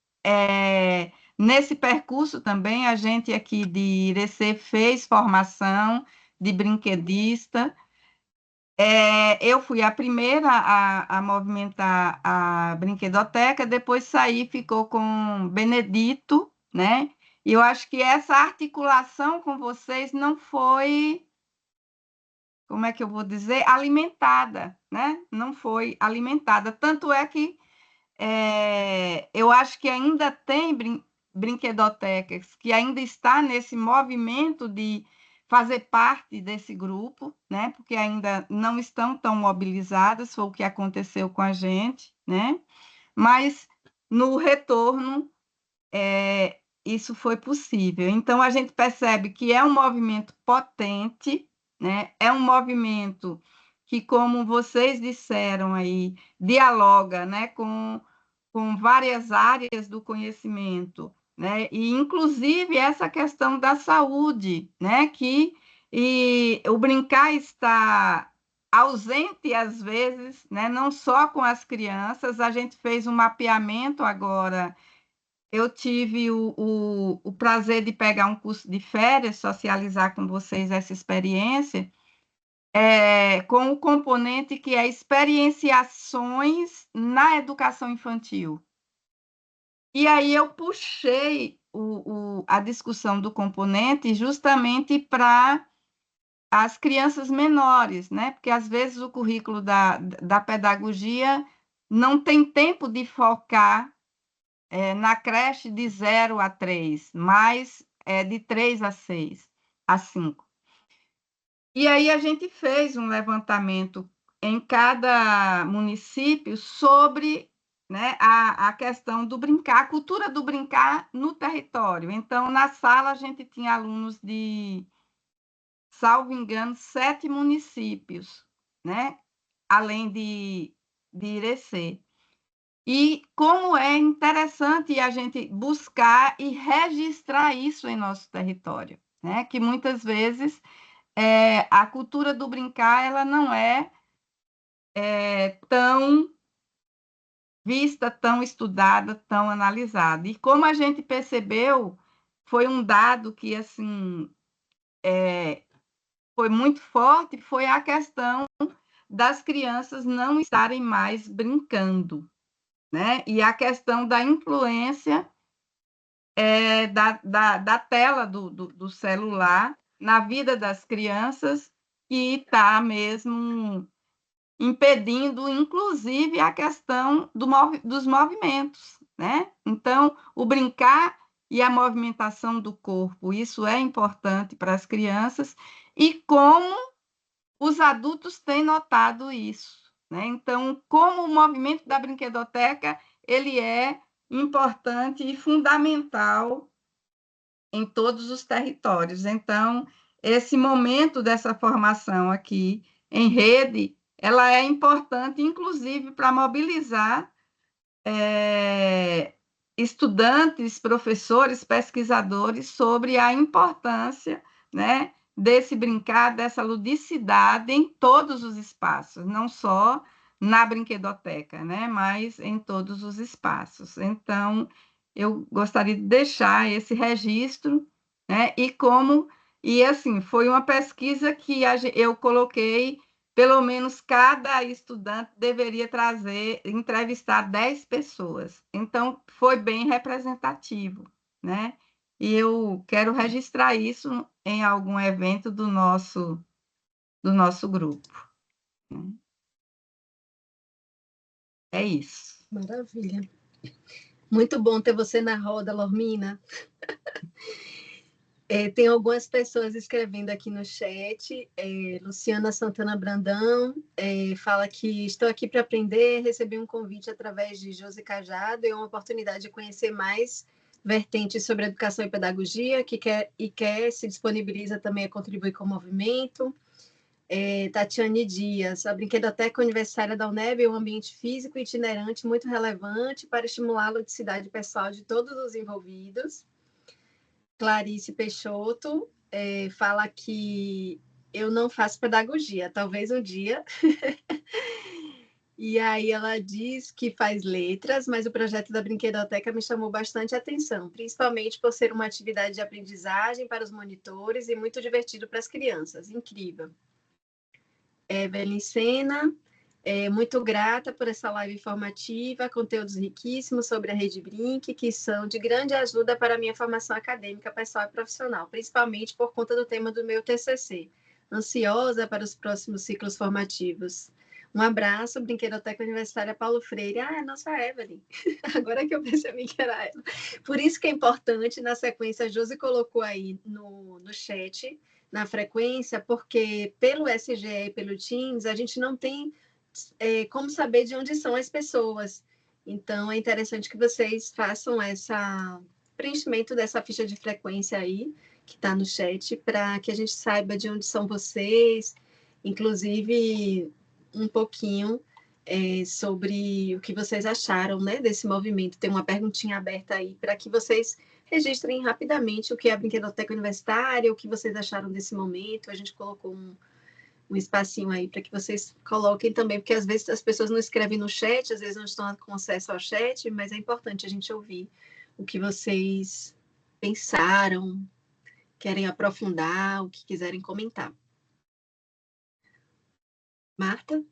nesse percurso também, a gente aqui de Irecê fez formação de brinquedista. Eu fui a primeira a movimentar a brinquedoteca, depois saí, ficou com Benedito, né? E eu acho que essa articulação com vocês não foi, como é que eu vou dizer, alimentada, né? Não foi alimentada. Tanto é que eu acho que ainda tem brinquedotecas que ainda está nesse movimento de fazer parte desse grupo, né? Porque ainda não estão tão mobilizadas, foi o que aconteceu com a gente, né? Mas no retorno, isso foi possível. Então, a gente percebe que é um movimento potente, né? É um movimento que, como vocês disseram aí, dialoga, né, com várias áreas do conhecimento, né? E inclusive essa questão da saúde, né? E o brincar está ausente às vezes, né? Não só com as crianças, a gente fez um mapeamento agora. Eu tive o prazer de pegar um curso de férias, socializar com vocês essa experiência, com o componente que é experienciações na educação infantil. E aí eu puxei a discussão do componente justamente para as crianças menores, né? Porque às vezes o currículo da pedagogia não tem tempo de focar na creche de 0 a 3, mas de 3 a 6, a 5. E aí a gente fez um levantamento em cada município sobre, né, a questão do brincar, a cultura do brincar no território. Então, na sala, a gente tinha alunos de, salvo engano, 7 municípios, né, além de Irecê. E como é interessante a gente buscar e registrar isso em nosso território, né? Que muitas vezes a cultura do brincar ela não é tão vista, tão estudada, tão analisada. E como a gente percebeu, foi um dado que assim foi muito forte, foi a questão das crianças não estarem mais brincando, né? E a questão da influência da tela do celular na vida das crianças, que está mesmo impedindo, inclusive, a questão dos movimentos, né? Então, o brincar e a movimentação do corpo, isso é importante para as crianças, e como os adultos têm notado isso, né? Então, como o movimento da brinquedoteca, ele é importante e fundamental em todos os territórios. Então, esse momento dessa formação aqui em rede, ela é importante, inclusive, para mobilizar estudantes, professores, pesquisadores sobre a importância, né, desse brincar, dessa ludicidade em todos os espaços, não só na brinquedoteca, né, mas em todos os espaços. Então, eu gostaria de deixar esse registro, né, e assim, foi uma pesquisa que eu coloquei, pelo menos cada estudante deveria entrevistar 10 pessoas. Então, foi bem representativo, né? E eu quero registrar isso em algum evento do nosso grupo. É isso. Maravilha. Muito bom ter você na roda, Lormina. Tem algumas pessoas escrevendo aqui no chat. Luciana Santana Brandão fala que estou aqui para aprender, recebi um convite através de Josi Cajado, é uma oportunidade de conhecer mais vertentes sobre educação e pedagogia, que quer se disponibiliza também a contribuir com o movimento. Tatiane Dias, a Brinquedoteca Universitária da UNEB é um ambiente físico itinerante muito relevante para estimular a ludicidade pessoal de todos os envolvidos. Clarice Peixoto fala que eu não faço pedagogia, talvez um dia. E aí ela diz que faz letras, mas o projeto da Brinquedoteca me chamou bastante atenção, principalmente por ser uma atividade de aprendizagem para os monitores e muito divertido para as crianças. Incrível. Evelyn Sena, muito grata por essa live informativa, conteúdos riquíssimos sobre a Rede Brinque, que são de grande ajuda para a minha formação acadêmica, pessoal e profissional, principalmente por conta do tema do meu TCC. Ansiosa para os próximos ciclos formativos. Um abraço, Brinquedoteca Universitária Paulo Freire. É nossa Evelyn. Agora que eu percebi que era ela. Por isso que é importante, na sequência, a Josi colocou aí no chat, na frequência, porque pelo SGE e pelo Teams, a gente não tem como saber de onde são as pessoas. Então, é interessante que vocês façam esse preenchimento dessa ficha de frequência aí, que está no chat, para que a gente saiba de onde são vocês, inclusive um pouquinho sobre o que vocês acharam, né, desse movimento. Tem uma perguntinha aberta aí para que vocês registrem rapidamente o que é a Brinquedoteca Universitária, o que vocês acharam desse momento. A gente colocou um espacinho aí para que vocês coloquem também, porque às vezes as pessoas não escrevem no chat, às vezes não estão com acesso ao chat, mas é importante a gente ouvir o que vocês pensaram, querem aprofundar, o que quiserem comentar. Marta?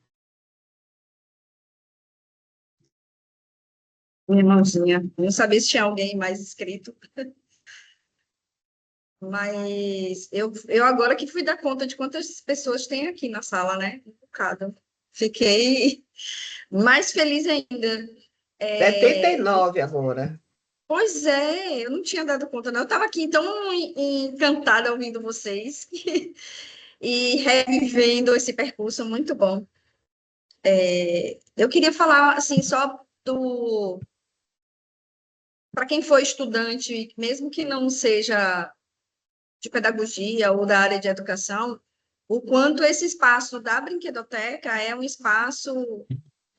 Minha mãozinha. Não sabia se tinha alguém mais inscrito. Mas eu agora que fui dar conta de quantas pessoas tem aqui na sala, né? Um bocado. Fiquei mais feliz ainda. 79 agora. Pois é, eu não tinha dado conta, não. Eu estava aqui tão encantada ouvindo vocês e revivendo esse percurso muito bom. Eu queria falar, assim, só para quem for estudante, mesmo que não seja de pedagogia ou da área de educação, o quanto esse espaço da brinquedoteca é um espaço...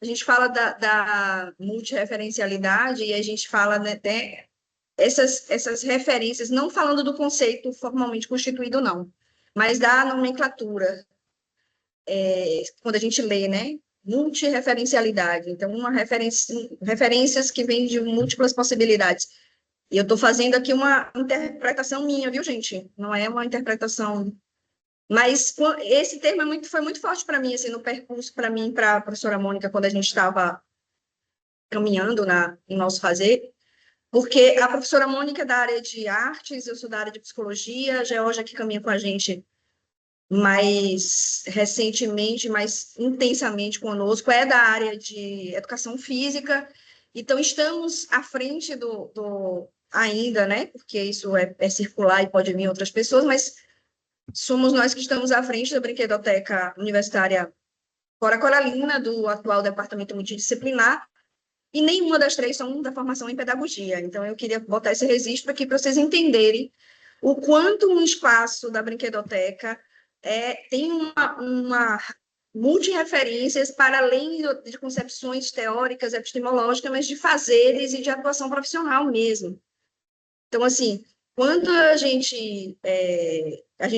A gente fala da multireferencialidade e a gente fala, né, essas referências, não falando do conceito formalmente constituído, não, mas da nomenclatura, quando a gente lê, né? Multireferencialidade, então, referências que vêm de múltiplas possibilidades. E eu estou fazendo aqui uma interpretação minha, viu, gente? Não é uma interpretação... Mas esse termo foi muito forte para mim, assim, no percurso, para mim, para a professora Mônica, quando a gente estava caminhando no nosso fazer, porque a professora Mônica é da área de artes, eu sou da área de psicologia, a Georgia que caminha com a gente mais recentemente, mais intensamente conosco, é da área de educação física, então estamos à frente ainda, né, porque isso é circular e pode vir outras pessoas, mas somos nós que estamos à frente da Brinquedoteca Universitária Cora Coralina, do atual departamento multidisciplinar, e nenhuma das três são da formação em pedagogia. Então, eu queria botar esse registro aqui para vocês entenderem o quanto um espaço da Brinquedoteca tem uma multireferências para além de concepções teóricas, epistemológicas, mas de fazeres e de atuação profissional mesmo. Então, assim, quando a gente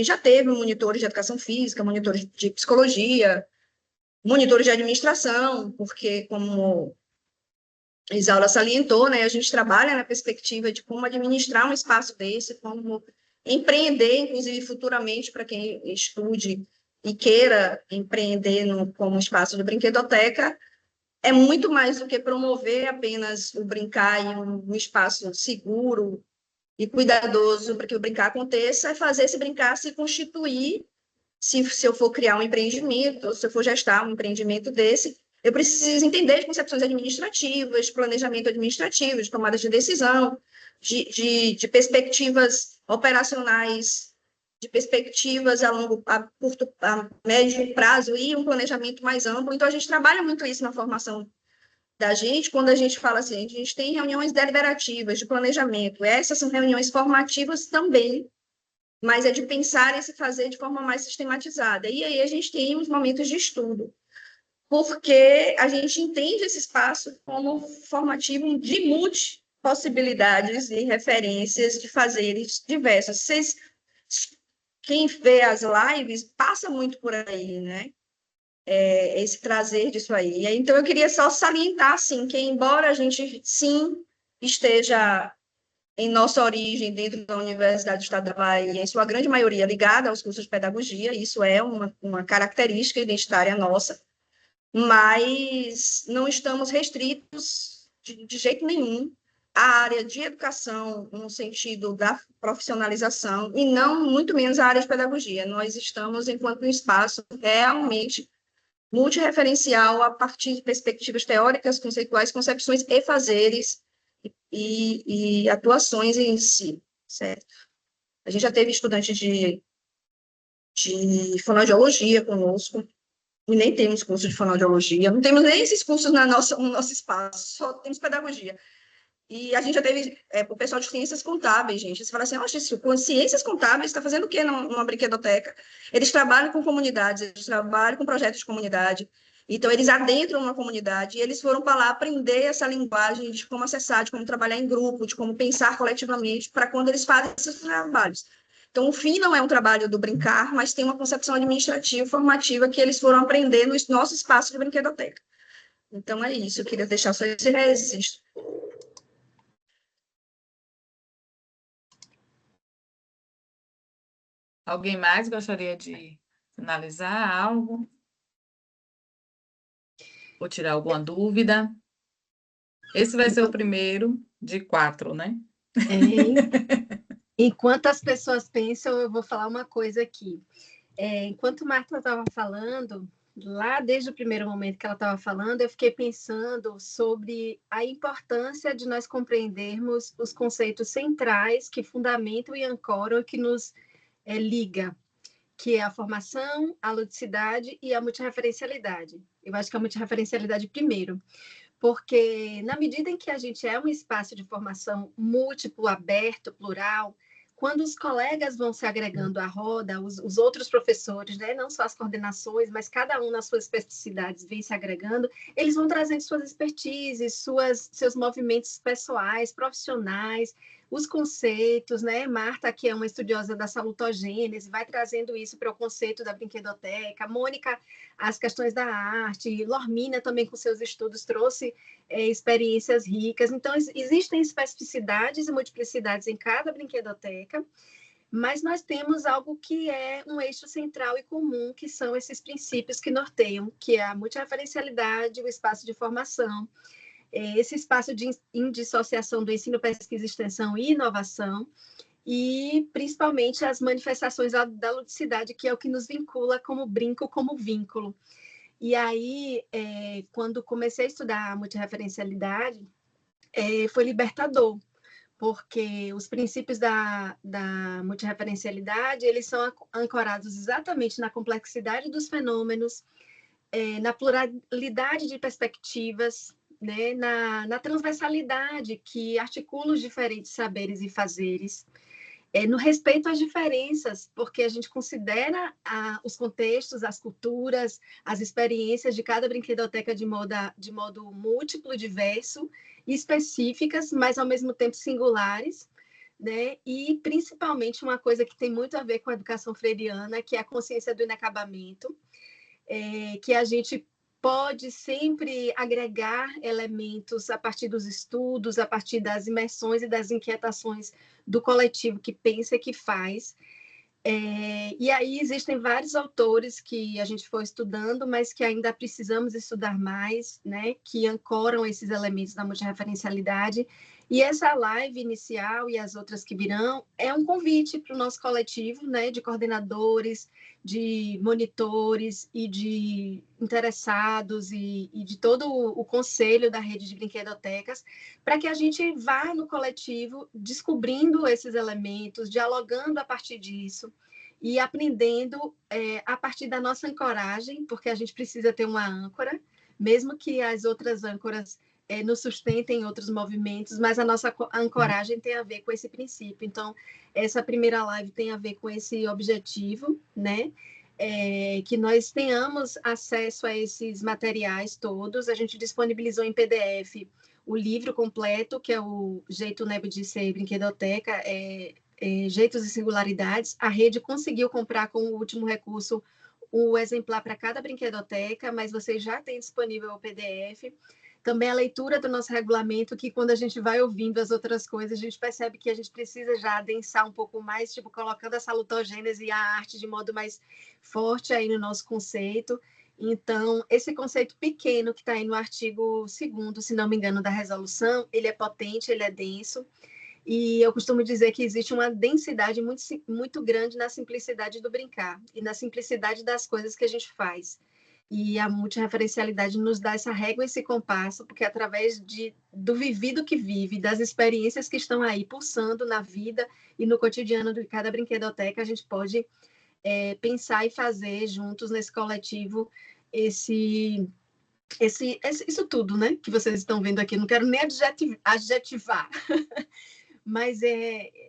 já teve monitores de educação física, monitores de psicologia, monitores de administração, porque, como Isaura salientou, né, a gente trabalha na perspectiva de como administrar um espaço desse, como empreender, inclusive futuramente, para quem estude e queira empreender como espaço de brinquedoteca, é muito mais do que promover apenas o brincar em um espaço seguro e cuidadoso para que o brincar aconteça, é fazer esse brincar se constituir. Se eu for criar um empreendimento, ou se eu for gestar um empreendimento desse, eu preciso entender de concepções administrativas, planejamento administrativo, de tomadas de decisão, de perspectivas operacionais, de perspectivas a curto, a médio prazo e um planejamento mais amplo. Então, a gente trabalha muito isso na formação da gente, quando a gente fala assim, a gente tem reuniões deliberativas de planejamento, essas são reuniões formativas também, mas é de pensar e se fazer de forma mais sistematizada. E aí a gente tem os momentos de estudo, porque a gente entende esse espaço como formativo de possibilidades e referências de fazeres diversas. Quem vê as lives passa muito por aí, né? Esse trazer disso aí. Então, eu queria só salientar, assim, que embora a gente, sim, esteja em nossa origem dentro da Universidade do Estado da Bahia, em sua grande maioria ligada aos cursos de pedagogia, isso é uma característica identitária nossa, mas não estamos restritos de jeito nenhum à área de educação, no sentido da profissionalização, e não muito menos à área de pedagogia. Nós estamos, enquanto um espaço realmente multireferencial a partir de perspectivas teóricas, conceituais, concepções e fazeres e atuações em si, certo? A gente já teve estudante de fonoaudiologia conosco, e nem temos curso de fonoaudiologia, não temos nem esses cursos no nosso espaço, só temos pedagogia. E a gente já teve o pessoal de ciências contábeis, gente. Você fala assim, com ciências contábeis, está fazendo o quê numa brinquedoteca? Eles trabalham com comunidades, eles trabalham com projetos de comunidade. Então, eles adentram uma comunidade e eles foram para lá aprender essa linguagem de como acessar, de como trabalhar em grupo, de como pensar coletivamente, para quando eles fazem esses trabalhos. Então, o fim não é um trabalho do brincar, mas tem uma concepção administrativa, formativa, que eles foram aprender no nosso espaço de brinquedoteca. Então, é isso. Eu queria deixar só esse registro. Alguém mais gostaria de finalizar algo? Ou tirar alguma dúvida? Esse vai ser o primeiro de 4, né? Enquanto as pessoas pensam, eu vou falar uma coisa aqui. Enquanto Marta estava falando, lá desde o primeiro momento que ela estava falando, eu fiquei pensando sobre a importância de nós compreendermos os conceitos centrais que fundamentam e ancoram, que nos liga, que é a formação, a ludicidade e a multirreferencialidade. Eu acho que a multirreferencialidade primeiro, porque na medida em que a gente é um espaço de formação múltiplo, aberto, plural, quando os colegas vão se agregando à roda, os outros professores, né, não só as coordenações, mas cada um nas suas especificidades vem se agregando, eles vão trazendo suas expertises, seus movimentos pessoais, profissionais, os conceitos, né? Marta, que é uma estudiosa da salutogênese, vai trazendo isso para o conceito da brinquedoteca, Mônica, as questões da arte, Lormina também com seus estudos trouxe experiências ricas. Então, existem especificidades e multiplicidades em cada brinquedoteca, mas nós temos algo que é um eixo central e comum, que são esses princípios que norteiam, que é a multirreferencialidade, o espaço de formação, esse espaço de indissociação do ensino, pesquisa, extensão e inovação, e principalmente as manifestações da ludicidade, que é o que nos vincula como brinco, como vínculo. E aí, quando comecei a estudar a multirreferencialidade, foi libertador, porque os princípios da multirreferencialidade, eles são ancorados exatamente na complexidade dos fenômenos, na pluralidade de perspectivas, né, na transversalidade que articula os diferentes saberes e fazeres, no respeito às diferenças, porque a gente considera os contextos, as culturas, as experiências de cada brinquedoteca de modo múltiplo, diverso, específicas, mas ao mesmo tempo singulares, né? E principalmente uma coisa que tem muito a ver com a educação freiriana, que é a consciência do inacabamento, que a gente pode sempre agregar elementos a partir dos estudos, a partir das imersões e das inquietações do coletivo que pensa e que faz. E aí existem vários autores que a gente foi estudando, mas que ainda precisamos estudar mais, né, que ancoram esses elementos da multirreferencialidade. E essa live inicial e as outras que virão é um convite para o nosso coletivo, né, de coordenadores, de monitores e de interessados e de todo o conselho da rede de brinquedotecas, para que a gente vá no coletivo descobrindo esses elementos, dialogando a partir disso e aprendendo a partir da nossa ancoragem, porque a gente precisa ter uma âncora, mesmo que as outras âncoras nos sustentem em outros movimentos, mas a nossa ancoragem tem a ver com esse princípio. Então, essa primeira live tem a ver com esse objetivo, né? Que nós tenhamos acesso a esses materiais todos. A gente disponibilizou em PDF o livro completo, que é o Jeito NEB de Ser Brinquedoteca, Jeitos e Singularidades. A rede conseguiu comprar com o último recurso o exemplar para cada brinquedoteca, mas vocês já têm disponível o PDF. Também a leitura do nosso regulamento, que quando a gente vai ouvindo as outras coisas, a gente percebe que a gente precisa já adensar um pouco mais, tipo, colocando a salutogênese e a arte de modo mais forte aí no nosso conceito. Então, esse conceito pequeno que está aí no artigo 2º, se não me engano, da resolução, ele é potente, ele é denso, e eu costumo dizer que existe uma densidade muito, muito grande na simplicidade do brincar e na simplicidade das coisas que a gente faz. E a multireferencialidade nos dá essa régua, esse compasso, porque através do vivido que vive, das experiências que estão aí pulsando na vida e no cotidiano de cada brinquedoteca, a gente pode pensar e fazer juntos nesse coletivo isso tudo, né? Que vocês estão vendo aqui. Não quero nem adjetivar, mas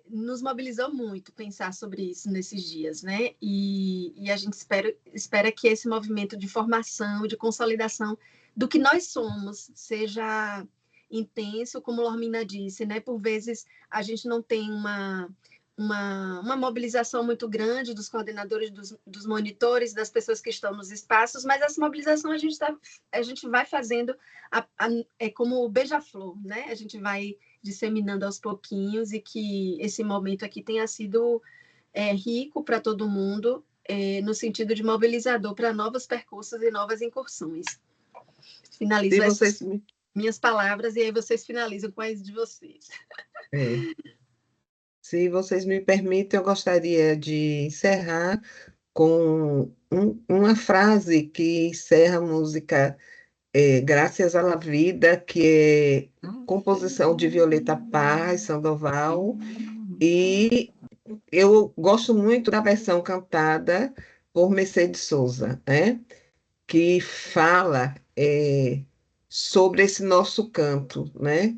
nos mobilizou muito pensar sobre isso nesses dias, né? E a gente espera que esse movimento de formação, de consolidação do que nós somos, seja intenso, como Lormina disse, né? Por vezes a gente não tem uma mobilização muito grande dos coordenadores, dos monitores, das pessoas que estão nos espaços, mas essa mobilização a gente vai fazendo como o beija-flor, né? A gente vai disseminando aos pouquinhos, e que esse momento aqui tenha sido rico para todo mundo, no sentido de mobilizador para novos percursos e novas incursões. Finalizo minhas palavras, e aí vocês finalizam com as de vocês. Se vocês me permitem, eu gostaria de encerrar com uma frase que encerra a música Graças à Vida, que é composição de Violeta Paz, Sandoval, e eu gosto muito da versão cantada por Mercedes Souza, né? Que fala sobre esse nosso canto, né?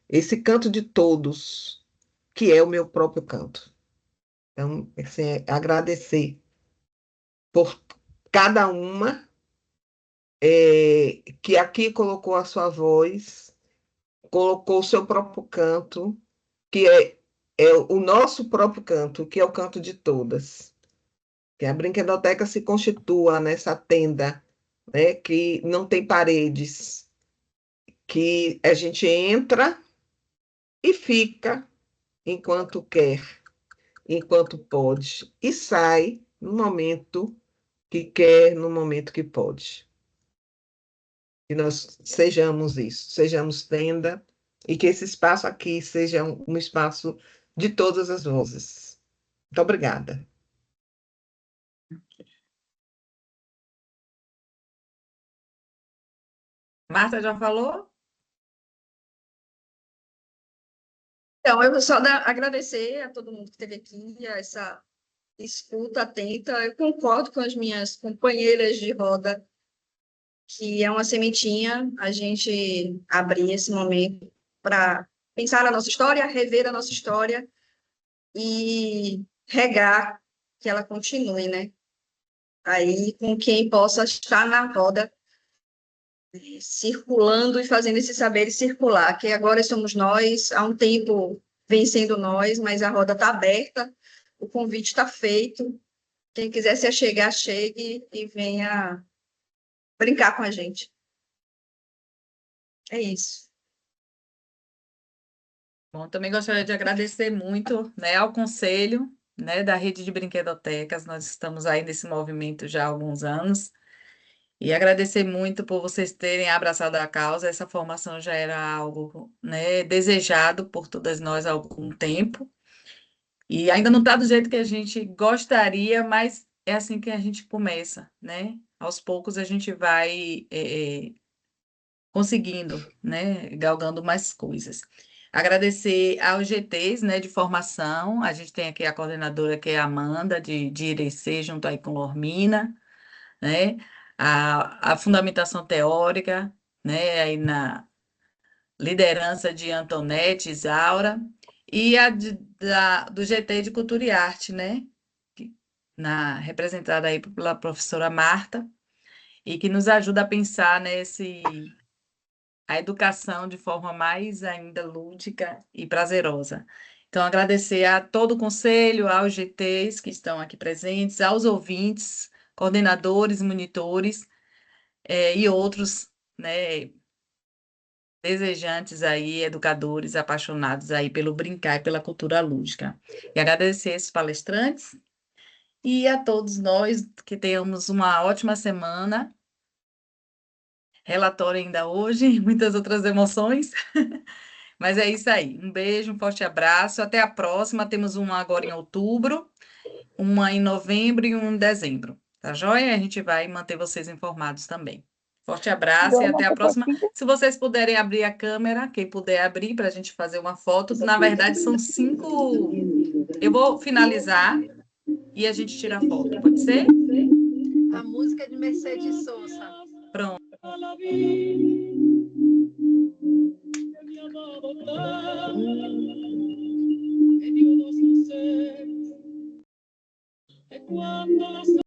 Esse canto de todos, que é o meu próprio canto. Então, assim, agradecer por cada uma que aqui colocou a sua voz, colocou o seu próprio canto, que é o nosso próprio canto, que é o canto de todas. Que a brinquedoteca se constitua nessa tenda, né, que não tem paredes, que a gente entra e fica enquanto quer, enquanto pode, e sai no momento que quer, no momento que pode. Que nós sejamos isso, sejamos tenda, e que esse espaço aqui seja um espaço de todas as vozes. Muito obrigada. Marta já falou? Então, eu vou só agradecer a todo mundo que esteve aqui, a essa escuta atenta. Eu concordo com as minhas companheiras de roda, que é uma sementinha a gente abrir esse momento para pensar a nossa história, rever a nossa história e regar que ela continue, né? Aí, com quem possa estar na roda, circulando e fazendo esse saber circular, que agora somos nós, há um tempo vem sendo nós, mas a roda está aberta, o convite está feito. Quem quiser se achegar, chegue e venha brincar com a gente. É isso. Bom, também gostaria de agradecer muito, né, ao Conselho, né, da Rede de Brinquedotecas. Nós estamos aí nesse movimento já há alguns anos. E agradecer muito por vocês terem abraçado a causa. Essa formação já era algo, né, desejado por todas nós há algum tempo. E ainda não está do jeito que a gente gostaria, mas é assim que a gente começa, né? Aos poucos a gente vai conseguindo, né, galgando mais coisas. Agradecer aos GTs, né, de formação. A gente tem aqui a coordenadora, que é a Amanda, de Irecê, junto aí com Lormina, né? A fundamentação teórica, né, aí na liderança de Antonete, Isaura, e a do GT de Cultura e Arte, né? Representada aí pela professora Marta, e que nos ajuda a pensar nesse a educação de forma mais ainda lúdica e prazerosa. Então, agradecer a todo o conselho, aos GTs que estão aqui presentes, aos ouvintes, coordenadores, monitores, e outros, né, desejantes aí, educadores apaixonados aí pelo brincar e pela cultura lúdica. E agradecer esses palestrantes e a todos nós que tenhamos uma ótima semana. Relatório ainda hoje, muitas outras emoções. Mas é isso aí. Um beijo, um forte abraço. Até a próxima. Temos uma agora em outubro, uma em novembro e uma em dezembro. Tá joia? A gente vai manter vocês informados também. Forte abraço e até a próxima. Se vocês puderem abrir a câmera, quem puder abrir para a gente fazer uma foto. Na verdade, são 5. Eu vou finalizar e a gente tira a foto. Pode ser? A música de Mercedes Sosa. Pronto.